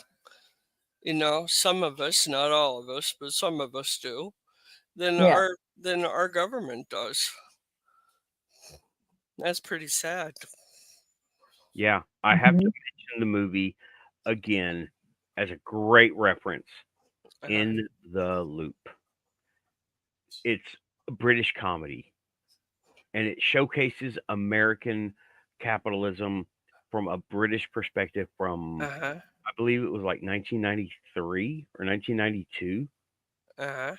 Some of us, not all of us, but some of us do. Than our government does. That's pretty sad. Yeah, I have to Mhm. mention the movie again as a great reference. Uh-huh. In the Loop. It's a British comedy, and it showcases American capitalism from a British perspective from, Uh-huh. I believe it was like 1993 or 1992 Uh-huh.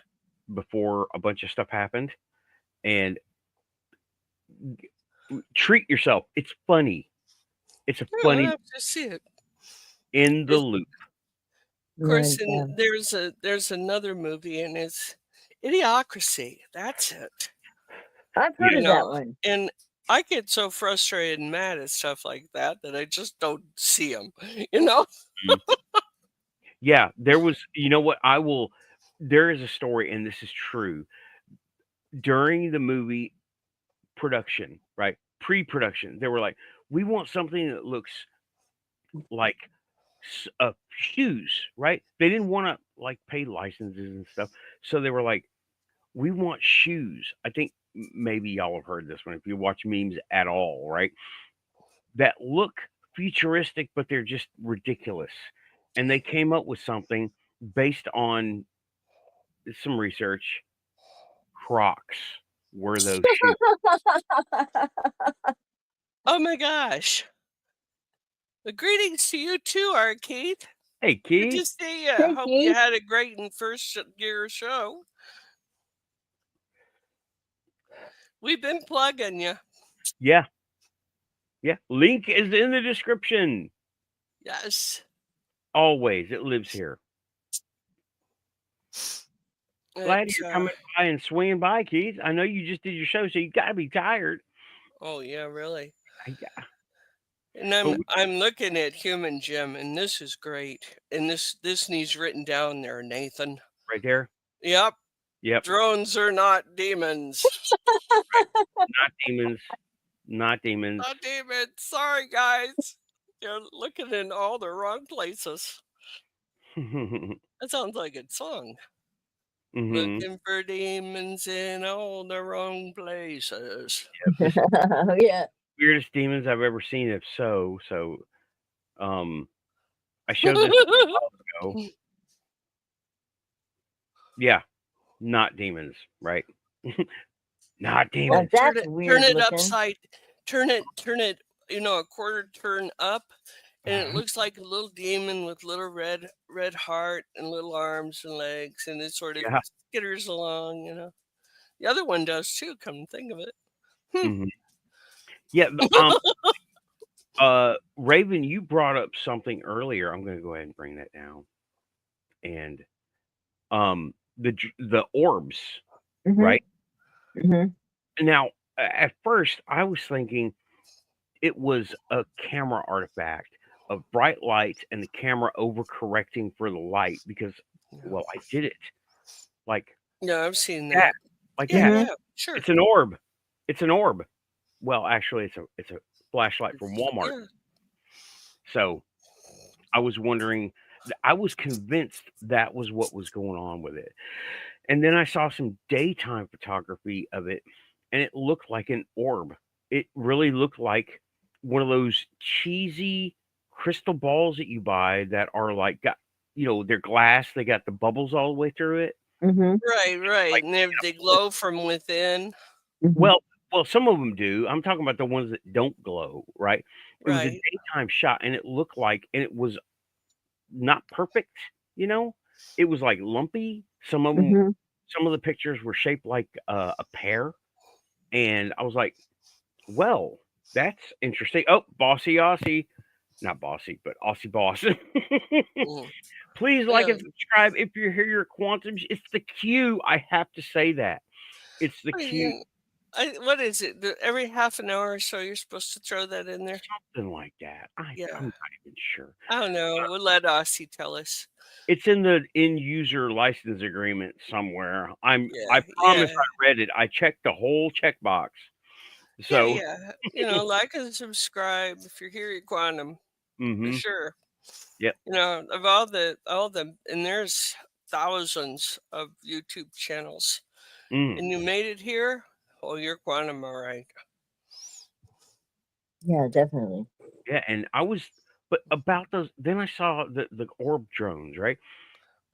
before a bunch of stuff happened. And treat yourself. It's funny. It's a Yeah, I'll funny have to see it. In the It's, Loop. of course, Right. and there's another movie, and it's Idiocracy. That's it. I've Yeah. heard You of that know, one. and I get so frustrated and mad at stuff like that I just don't see them. You know. Mhm. Yeah, there was, you know what? There is a story, and this is true. During the movie production, right? Pre-production, they were like, we want something that looks like shoes, right? They didn't want to like pay licenses and stuff, so they were like, we want shoes. I think maybe y'all have heard this one if you watch memes at all, right? That look futuristic, but they're just ridiculous. And they came up with something based on some research. Crocs were those shoes. Oh my gosh. Greetings to you too, Arcade. Hey, Good to Keith. see you. Hey, Hope you Keith. had a great and first year show. We've been plugging you. Yeah, yeah. Link is in the description. Yes. Always, it lives here. Glad It, you're coming by and swinging by, Keith. I know you just did your show, so you gotta be tired. oh yeah, really. Yeah, And but I'm looking at Human Gem, and this is great. And this needs written down there, Nathan. right there. Yep. Yep. Drones are not demons. Not demons. Not demons. Not demons. Sorry, guys. You're looking in all the wrong places. That sounds like a song. Hmm. Looking for demons in all the wrong places. Yep. Yeah. Weirdest demons I've ever seen. If so, um, I showed this a while ago. Yeah, not demons, right? Not Well, demons. turn that's it turn weird it looking. upside turn it, a quarter turn up, and it looks like a little demon with little red heart and little arms and legs, and it sort of Yeah. skitters along, The other one does too, come to think of it. Hmm. Yeah. Raven, you brought up something earlier. I'm going to go ahead and bring that down. And the orbs, Mhm. right? Mhm. Now, at first, I was thinking it was a camera artifact of bright lights and the camera overcorrecting for the light because, well, I did it like Yeah, I've seen that, that. like Yeah, that. Mhm. yeah, sure. It's an orb. It's an orb. Well, actually, it's a flashlight from Walmart. Yeah. So I was wondering. I was convinced that was what was going on with it. And then I saw some daytime photography of it, and it looked like an orb. It really looked like one of those cheesy crystal balls that you buy that are like they're glass, they got the bubbles all the way through it. Mhm. Right, Like and they glow from within. Mhm. well, some of them do. I'm talking about the ones that don't glow, right? It was a Right. daytime shot, and it looked like, and it was not perfect, you know? It was like lumpy. Mhm. Some of the pictures were shaped like a pear, and I was like, "Well, that's interesting." Oh, Bossy Aussie, not Bossy, but Aussie Boss. Mm. Please like Yeah. and subscribe if you're here. Your quantums. It's the Q. I have to say that it's the Q. What is it? Every half an hour or so, you're supposed to throw that in there. Something like that. I'm Yeah. not even sure. I don't know. We'll let Aussie tell us. It's in the end user license agreement somewhere. I Yeah. promise I read it. I checked the whole checkbox. Yeah. So, Yeah. Like and subscribe if you're here at Quantum for mhm. sure. Yep. Of all the, and there's thousands of YouTube channels, Mm. and you made it here. Oh, you're Quantum, all right. Yeah, definitely. Yeah, and but about those, then I saw the orb drones, right?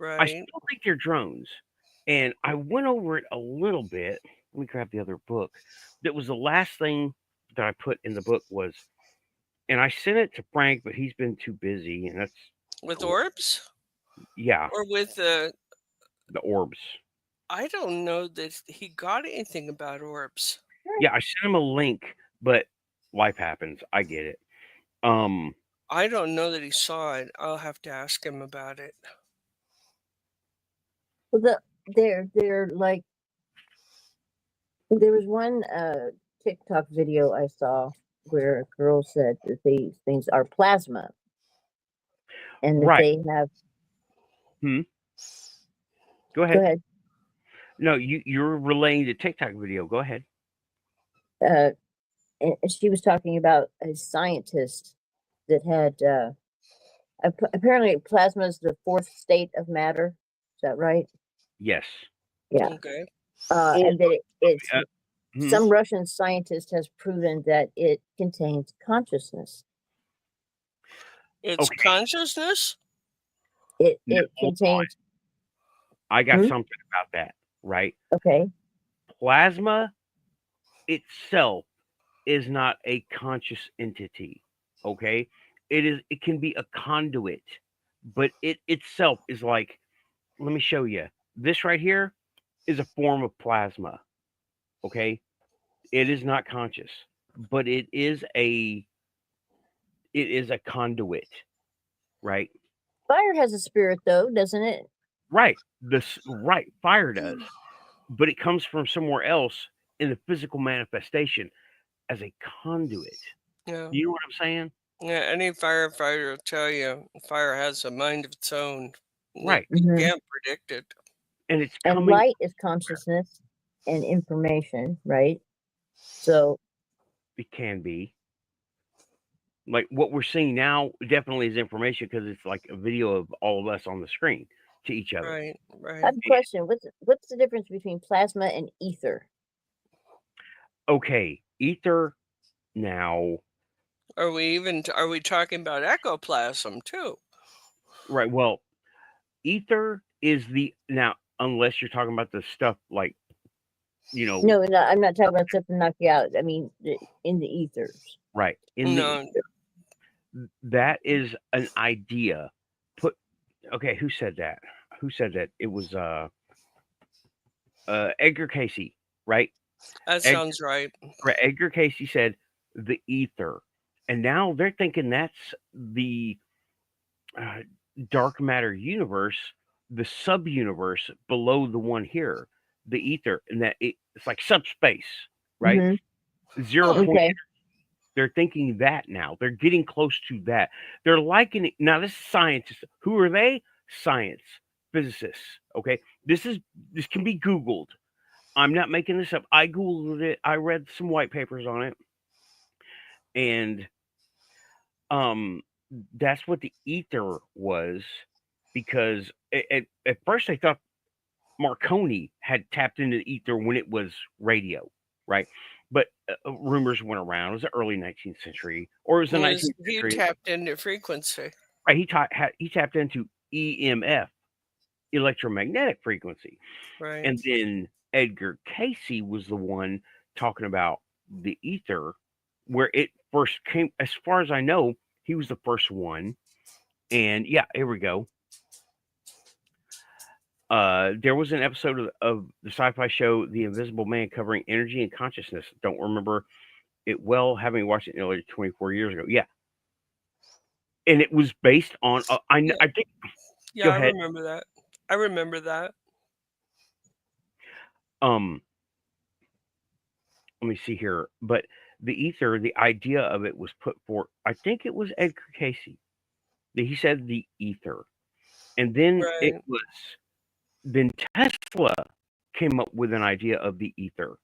I Right. still think they're drones, and I went over it a little bit. Let me grab the other book. That was the last thing that I put in the book was, and I sent it to Frank, but he's been too busy, and that's With cool. orbs? Yeah, Or with the orbs. I don't know that he got anything about orbs. Yeah, I sent him a link, but life happens. I get it. I don't know that he saw it. I'll have to ask him about it. Well, they're like, there was one TikTok video I saw where a girl said that these things are plasma and that Right. they have. Go Go ahead. ahead. No, you're relaying the TikTok video. Go ahead. And she was talking about a scientist that had apparently plasma is the fourth state of matter. Is that right? Yes. Yeah. Okay. And that it's Mhm. some Russian scientist has proven that it contains consciousness. It's Okay. consciousness? It No, hold on. contains. I got something about that, right? Okay. Plasma itself is not a conscious entity, okay? It can be a conduit, but it itself is like, let me show you. This right here is a form of plasma, okay? It is not conscious, but it is a conduit, right? Fire has a spirit, though, doesn't it? Right. Right, fire does. But it comes from somewhere else in the physical manifestation as a conduit. Yeah. You know what I'm saying? Yeah, any firefighter will tell you fire has a mind of its own. Right. You can't predict it. And it's And coming. light is consciousness and information, right? So It can be. Like what we're seeing now definitely is information because it's like a video of all of us on the screen to each other. Right, I right. have a question. What's the difference between plasma and ether? Okay, ether now. Are we talking about ectoplasm too? Right. Well, ether is now unless you're talking about the stuff like, No, I'm not talking about stuff to knock you out. I mean, in the ethers. right. No. That is an idea. Okay, who said that? Who said that? It was Edgar Casey, right? That sounds right. Right. Edgar Casey said the ether. And now they're thinking that's the dark matter universe, the sub universe below the one here, the ether, and that it's like subspace, right? Mm-hmm. 0 point. Okay. They're thinking that now. They're getting close to that. They're likening now. This is scientists. Who are they? Science, physicists. Okay, this can be Googled. I'm not making this up. I Googled it. I read some white papers on it, and that's what the ether was. Because at first they thought Marconi had tapped into the ether when it was radio, right? But rumors went around. It was the early 19th century, or it was the 19th He century. tapped into frequency. Right, he tapped into EMF, electromagnetic frequency, Right. and then Edgar Casey was the one talking about the ether, where it first came. As far as I know, he was the first one. And yeah, here we go. There was an episode of the sci-fi show The Invisible Man covering energy and consciousness. Don't remember it well, having watched it nearly 24 years ago. Yeah, and it was based on. I think. Yeah, Go I ahead. remember that. I remember that. Let me see here. But the ether, the idea of it was put forth. I think it was Edgar Casey. He said the ether, and then Right. then Tesla came up with an idea of the ether,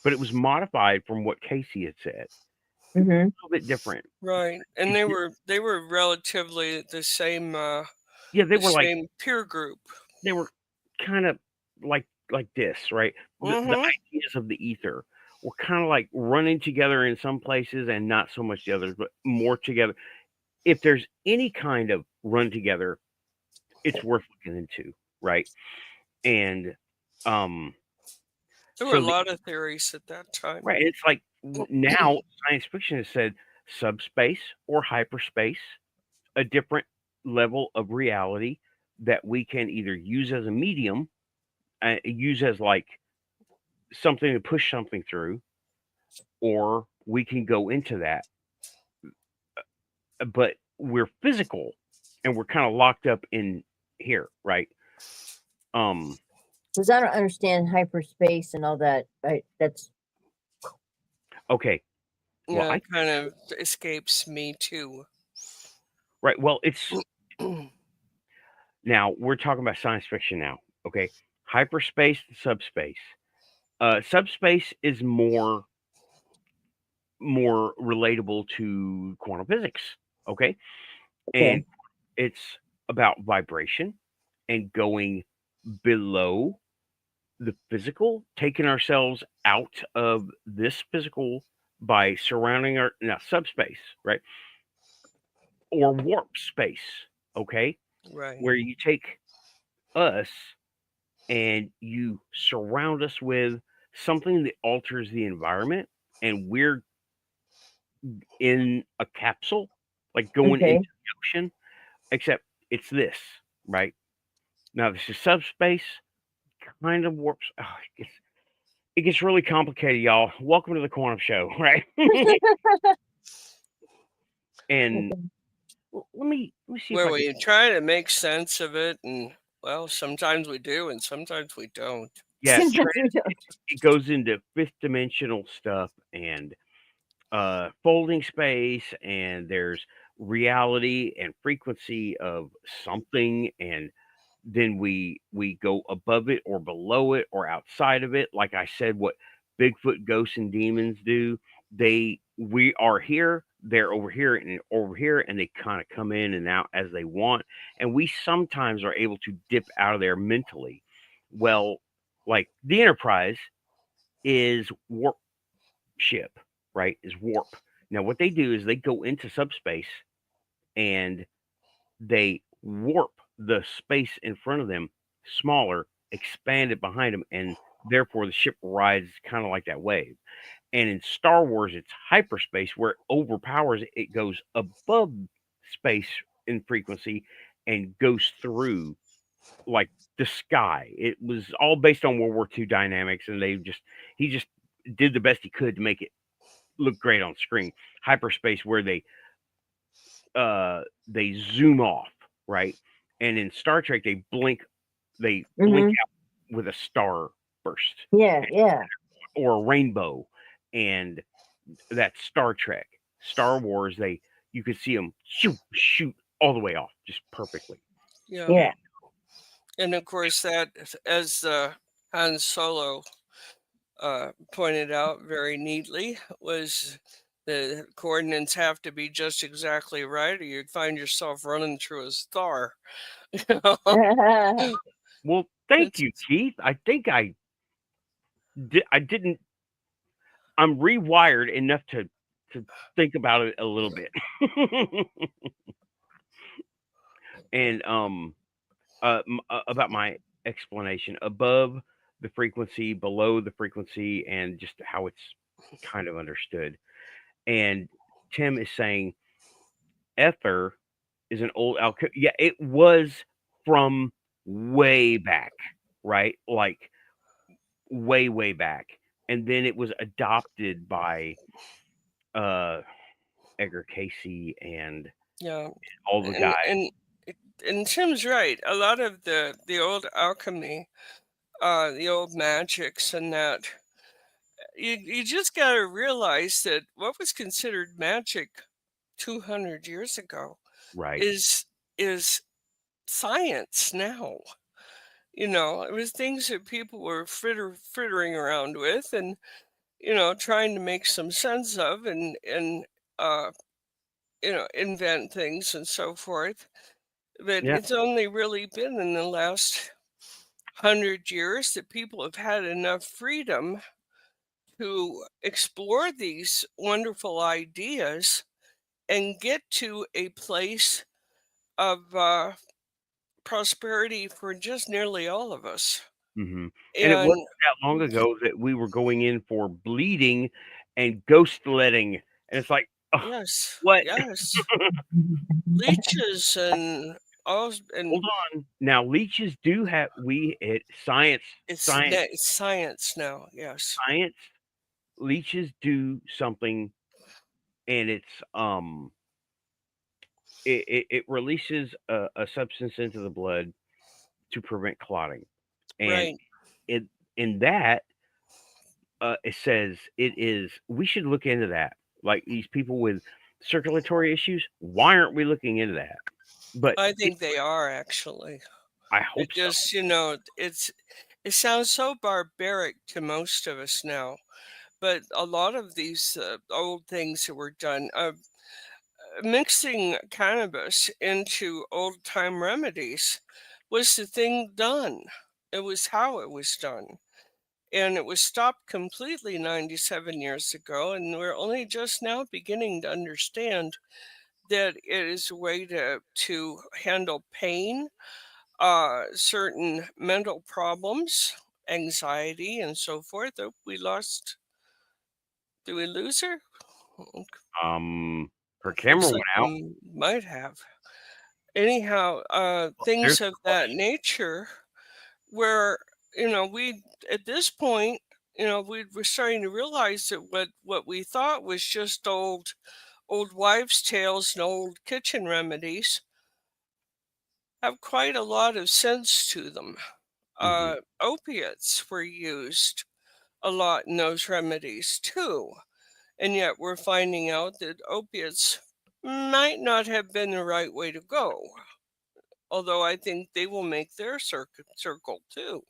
but it was modified from what Casey had said. Mm-hmm. A little bit different. Right. And they were relatively the same Yeah, they were like same peer group. they were kind of like this, right? The Mhm. ideas of the ether. we're kind of like running together in some places and not so much the others, but more together. If there's any kind of run together, it's worth looking into, right? And um, There were a so the lot of theories at that time. right, it's like now science fiction has said subspace or hyperspace, a different level of reality that we can either use as a medium, use as like something to push something through, or we can go into that. But we're physical and we're kind of locked up in here, right? Because I don't understand hyperspace and all that. That's Okay. Well, Yeah, it kind of escapes me too. right. Well, it's now we're talking about science fiction now. Okay. Hyperspace, subspace. Subspace is more relatable to quantum physics. Okay. okay. And it's about vibration and going below the physical, taking ourselves out of this physical by surrounding our now subspace, right? Or warp space, okay? Right. Where you take us and you surround us with something that alters the environment and we're in a capsule, like going Okay. into the ocean, except it's this, right? Now this is subspace, kind of warps. Oh, it gets really complicated, y'all. Welcome to the Quantum Show, right? And let me see if Where I can. we try to make sense of it, and well, sometimes we do, and sometimes we don't. Yeah, Sometimes we don't. it goes into fifth dimensional stuff and folding space, and there's reality and frequency of something, and then we go above it or below it or outside of it. Like I said, what Bigfoot ghosts and demons do, we are here, they're over here and over here, and they kind of come in and out as they want. And we sometimes are able to dip out of there mentally. Well, like the Enterprise is warp ship, right? Is warp. Now what they do is they go into subspace and they warp the space in front of them smaller, expand it behind them, and therefore the ship rides kind of like that wave. And in Star Wars, it's hyperspace where it overpowers it. It goes above space in frequency and goes through like the sky. It was all based on World War II dynamics, and he just did the best he could to make it look great on screen. Hyperspace where they zoom off, right? And in Star Trek, they blink out with a star burst. Yeah. Or a rainbow. And that's Star Trek. Star Wars, you could see them shoot all the way off just perfectly. Yeah. And of course, that, as Han Solo pointed out very neatly, was the coordinates have to be just exactly right, or you'd find yourself running through a star. Well, thank you, Keith. I think I didn't. I'm rewired enough to think about it a little bit. And about my explanation above the frequency, below the frequency, and just how it's kind of understood. And Tim is saying ether is an old alchemy. Yeah, it was from way back, right? Like way back. And then it was adopted by Edgar Casey and Yeah, all the guys. and Tim's right. A lot of the old alchemy, the old magics, and that you just got to realize that what was considered magic 200 years ago Right. is science now. It was things that people were frittering around with, and trying to make some sense of, and uh, invent things and so forth. But Yeah. it's only really been in the last 100 years that people have had enough freedom to explore these wonderful ideas and get to a place of prosperity for just nearly all of us. And it And wasn't that long ago that we were going in for bleeding and ghost letting, and it's like, oh, yes, what? yes, leeches and all, and Hold on. Now leeches do have science, it's science now. Yes, science. Leeches do something, and it releases a substance into the blood to prevent clotting, and right. it in that it says we should look into that. Like these people with circulatory issues, why aren't we looking into that? But I think they are actually. I It hope so. just, it sounds so barbaric to most of us now, but a lot of these old things that were done, mixing cannabis into old time remedies was the thing done. It was how it was done. And it was stopped completely 97 years ago. And we're only just now beginning to understand that it is a way to handle pain, certain mental problems, anxiety, and so forth. Oh, we lost. Did we lose her? Her camera Looks went like out. we might have. Anyhow, There's things the of that question. nature where, we, at this point, we're starting to realize that what we thought was just old wives' tales and old kitchen remedies have quite a lot of sense to them. Hmm. Opiates were used a lot in those remedies too. And yet we're finding out that opiates might not have been the right way to go. Although I think they will make their circle too,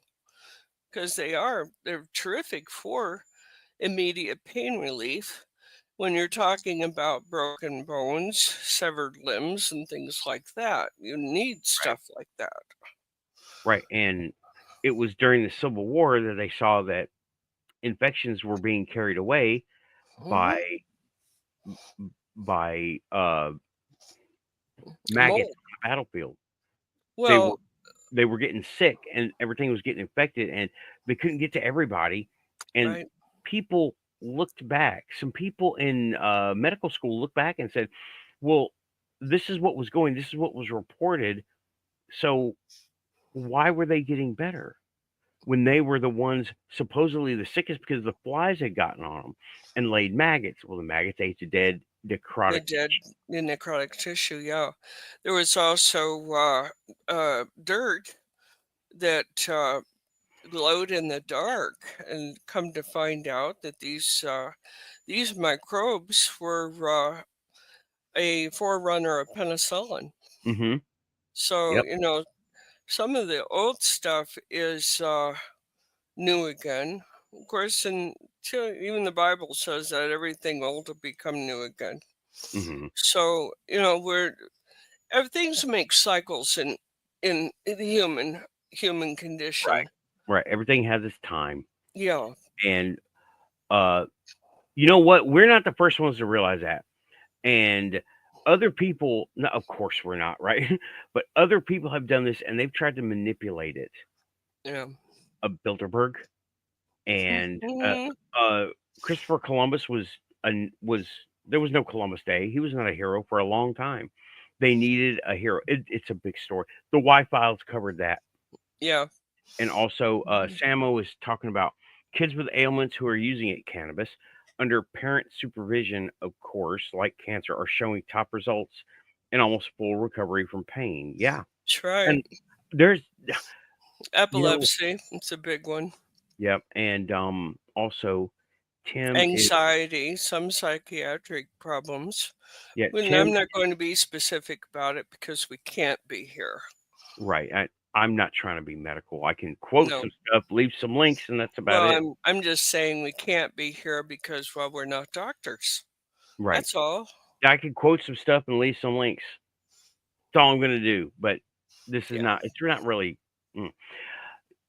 because they're terrific for immediate pain relief when you're talking about broken bones, severed limbs, and things like that. You need Right. stuff like that. Right. And it was during the Civil War that they saw that infections were being carried away Mhm. by by maggots Mold. on the battlefield. They were Well, they were getting sick and everything was getting infected and they couldn't get to everybody. And right. people looked back. Some people in medical school looked back and said, "Well, this is what was reported. So why were they getting better when they were the ones supposedly the sickest because the flies had gotten on them and laid maggots? Well, the maggots ate the dead The necrotic. dead, the necrotic tissue. Yeah, there was also dirt that glowed in the dark, and come to find out that these microbes were a forerunner of penicillin. Hmm. So, Yep. some of the old stuff is new again. Of course, and even the Bible says that everything old will become new again. Hmm. So, everything's make cycles in the human Right. condition. Right. Everything has its time. Yeah, And uh you know what? We're not the first ones to realize that. And other people, no, of course we're not, right? But other people have done this and they've tried to manipulate it. yeah. Bilderberg and Mhm. uh, Christopher Columbus was there was no Columbus Day. He was not a hero for a long time. They needed a hero. It's a big story. The Y Files covered that, Yeah, and also mhm. Samo is talking about kids with ailments who are using it cannabis under parent supervision, of course, like cancer, are showing top results and almost full recovery from pain. Yeah, That's right. and there's you know, Epilepsy, it's a big one. yep, and also Tim is Anxiety, some psychiatric problems. yeah, And Tim I'm not going to be specific about it because we can't be here. right. I'm not trying to be medical. I can quote No. some stuff, leave some links, and that's about Well, it. I'm just saying we can't be here because, well, we're not doctors. Right. That's all. I can quote some stuff and leave some links. That's all I'm gonna do. But this is Yeah. not. It's not really. Mm.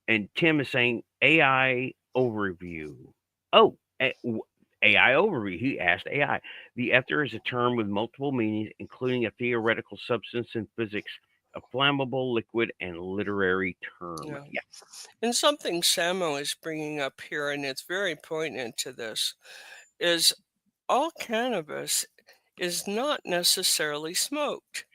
And Tim is saying AI overview. Oh, AI overview. He asked AI. The ether is a term with multiple meanings, including a theoretical substance in physics, a flammable liquid, and literary term. Yeah. Yeah. And something Samo is bringing up here, and it's very poignant to this, is all cannabis is not necessarily smoked.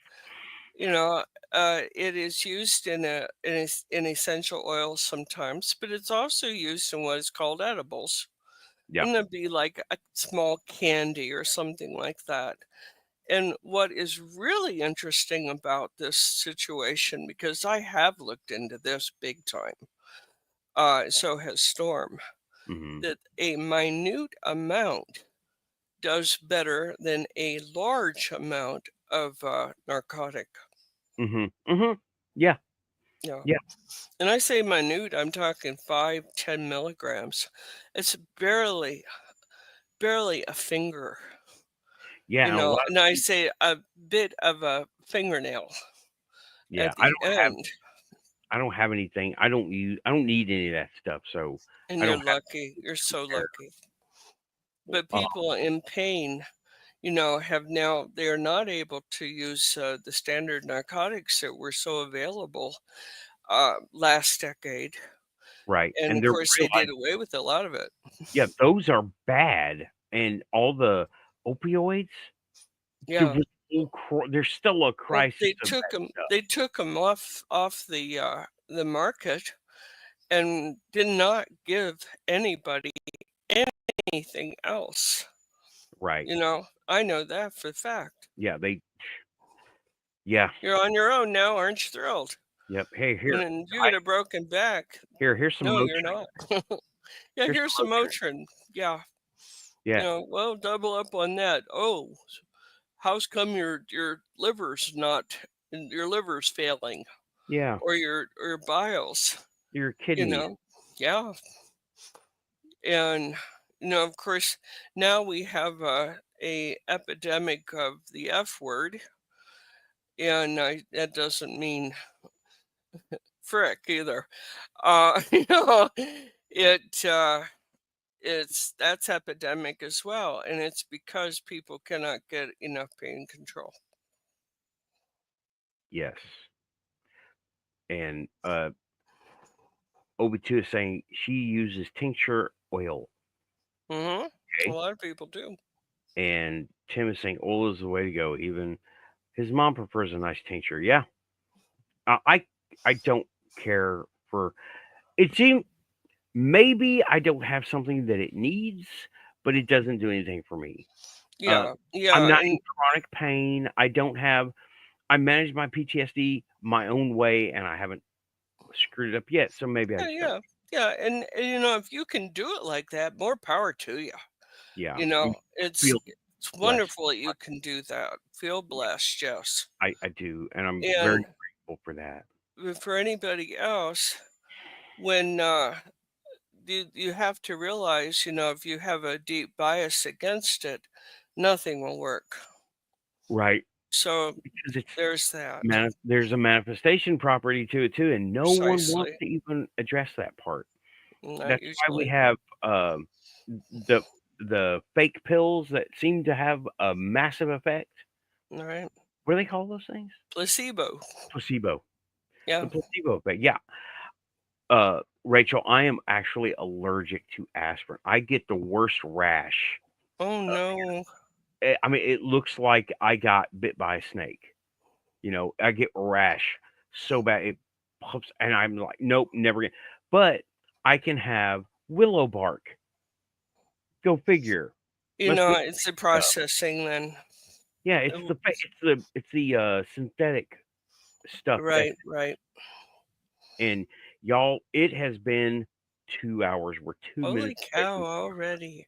You know, it is used in essential oils sometimes, but it's also used in what is called edibles. Yeah. And it'd be like a small candy or something like that. And what is really interesting about this situation, because I have looked into this big time, so has Storm, Hmm. that a minute amount does better than a large amount of narcotic. Hmm. Hmm. Yeah. Yeah. Yeah. And I say minute, I'm talking 5-10 milligrams. It's barely a finger, Yeah. And a lot and of I people. say a bit of a fingernail Yeah. at the end. I don't have anything. I don't use. I don't need any of that stuff. So And I you're don't have lucky. You're to so compare. lucky. But Uh, people in pain, have now, they are not able to use the standard narcotics that were so available last decade. right. And And of they're course, they did realizing, away with a lot of it. yeah, those are bad. And all the opioids, there Yeah. was there's still a Well, crisis of that stuff. they took them off the market and did not give anybody anything else. Right. I know that for a fact. Yeah. Yeah. You're on your own now, aren't you thrilled? Yep. Hey, And here. then you get a broken back. Here's some No, you're Motrin. not. Yeah, Here's here's some some Motrin. Motrin. Yeah, Yeah. well, double up on that. Oh, how's come your liver's failing, Yeah. or your biles? Your You kidneys. know, yeah, and of course, now we have a epidemic of the F word, and that doesn't mean frick either. You know, it that's epidemic as well, and it's because people cannot get enough pain control. Yes. And Obi2 is saying she uses tincture oil. A Okay. lot of people do. And Tim is saying oil is the way to go. Even his mom prefers a nice tincture. Yeah. Uh, I I don't care for it. Seems maybe I don't have something that it needs, but it doesn't do anything for me. Uh, Yeah, I'm yeah, not in and chronic pain. I don't have. I manage my PTSD my own way, and I haven't screwed it up yet. So maybe I yeah, just don't. yeah, yeah, and if you can do it like that, more power to you. Yeah. It's Feel blessed. wonderful that you can do that. Feel blessed, yes. I do, and I'm very And grateful for that. for anybody else, when you have to realize, if you have a deep bias against it, nothing will work. Right. So Because it's there's that. there's a manifestation property to it too, and no one wants Precisely. to even address that part. Not That's why we usually. have the fake pills that seem to have a massive effect. All right. What do they call those things? Placebo. Placebo. The Yeah. placebo effect. Yeah. Rachel, I am actually allergic to aspirin. I get the worst rash. Oh Uh, no. I mean, it looks like I got bit by a snake. I get rash so bad it pops, and I'm like, nope, never again. But I can have willow bark. Go figure. Must be It's the stuff. processing then. Yeah, Oh, it's the synthetic stuff that's right, right. and y'all. It has been 2 hours. We're 2 minutes Holy away cow from. already.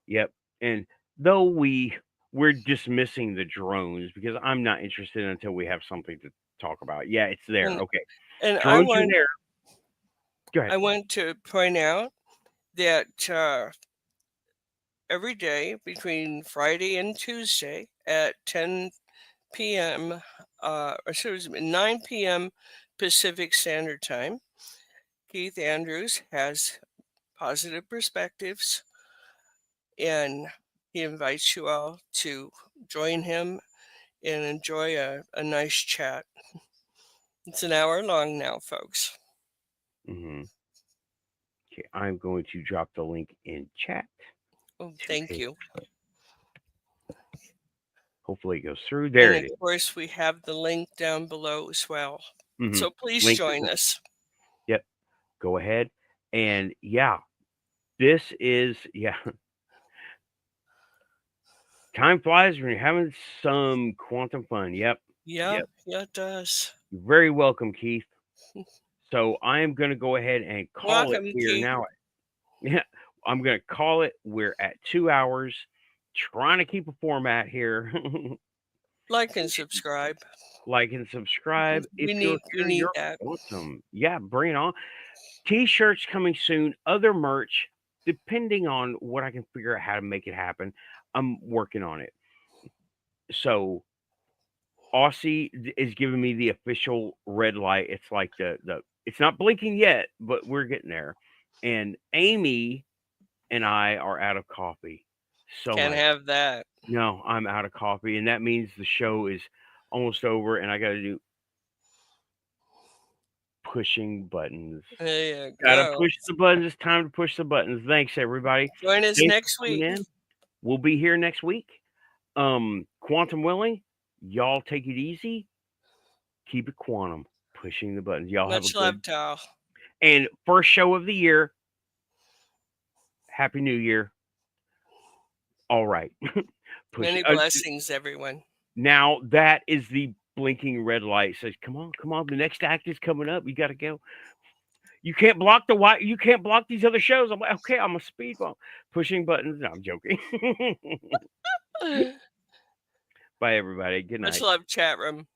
Yep. And though we're dismissing the drones because I'm not interested until we have something to talk about. Yeah, it's there. And Okay. and Drones are there. Go ahead. I want to point out that every day between Friday and Tuesday at 10 p.m. Excuse me, 9 p.m. Pacific Standard Time, Keith Andrews has positive perspectives and he invites you all to join him and enjoy a nice chat. It's an hour long now, folks. Mm-hmm. Okay, I'm going to drop the link in chat. Oh, thank you. Hopefully it goes through. There And it is. of course, we have the link down below as well. Mhm. So please Link join us. Yep. Go ahead. And yeah, this is, yeah. Time flies when you're having some quantum fun. Yep. Yeah, yeah, it does. You're very welcome, Keith. So I am going to go ahead and call Welcome, it. We are Keith. now, yeah, I'm going to call it. We're at 2 hours, trying to keep a format here. Like and subscribe. Like and subscribe. We If need- you're we here, need you're that. awesome. Yeah, bring it on. T-shirts coming soon. Other merch, depending on what I can figure out how to make it happen. I'm working on it. So Aussie is giving me the official red light. It's like the it's not blinking yet, but we're getting there. And Amy and I are out of coffee. So Can't much. have that. No, I'm out of coffee, and that means the show is almost over, and I got to do pushing buttons. There you Got to go. push the buttons. It's time to push the buttons. Thanks, everybody. Join us Thanks next for tuning week. in. We'll be here next week. Quantum willing, y'all take it easy. Keep it quantum. Pushing the buttons. Y'all have Much a love, good Tal. and first show of the year. Happy New Year. All right. Many blessings, everyone. Now that is the blinking red light. Says, come on, come on. The next act is coming up. You got to go. You can't block the white. You can't block these other shows. I'm like, okay, I'm a speed bump. Pushing buttons. No, I'm joking. Bye, everybody. Good night. Much love, chat room.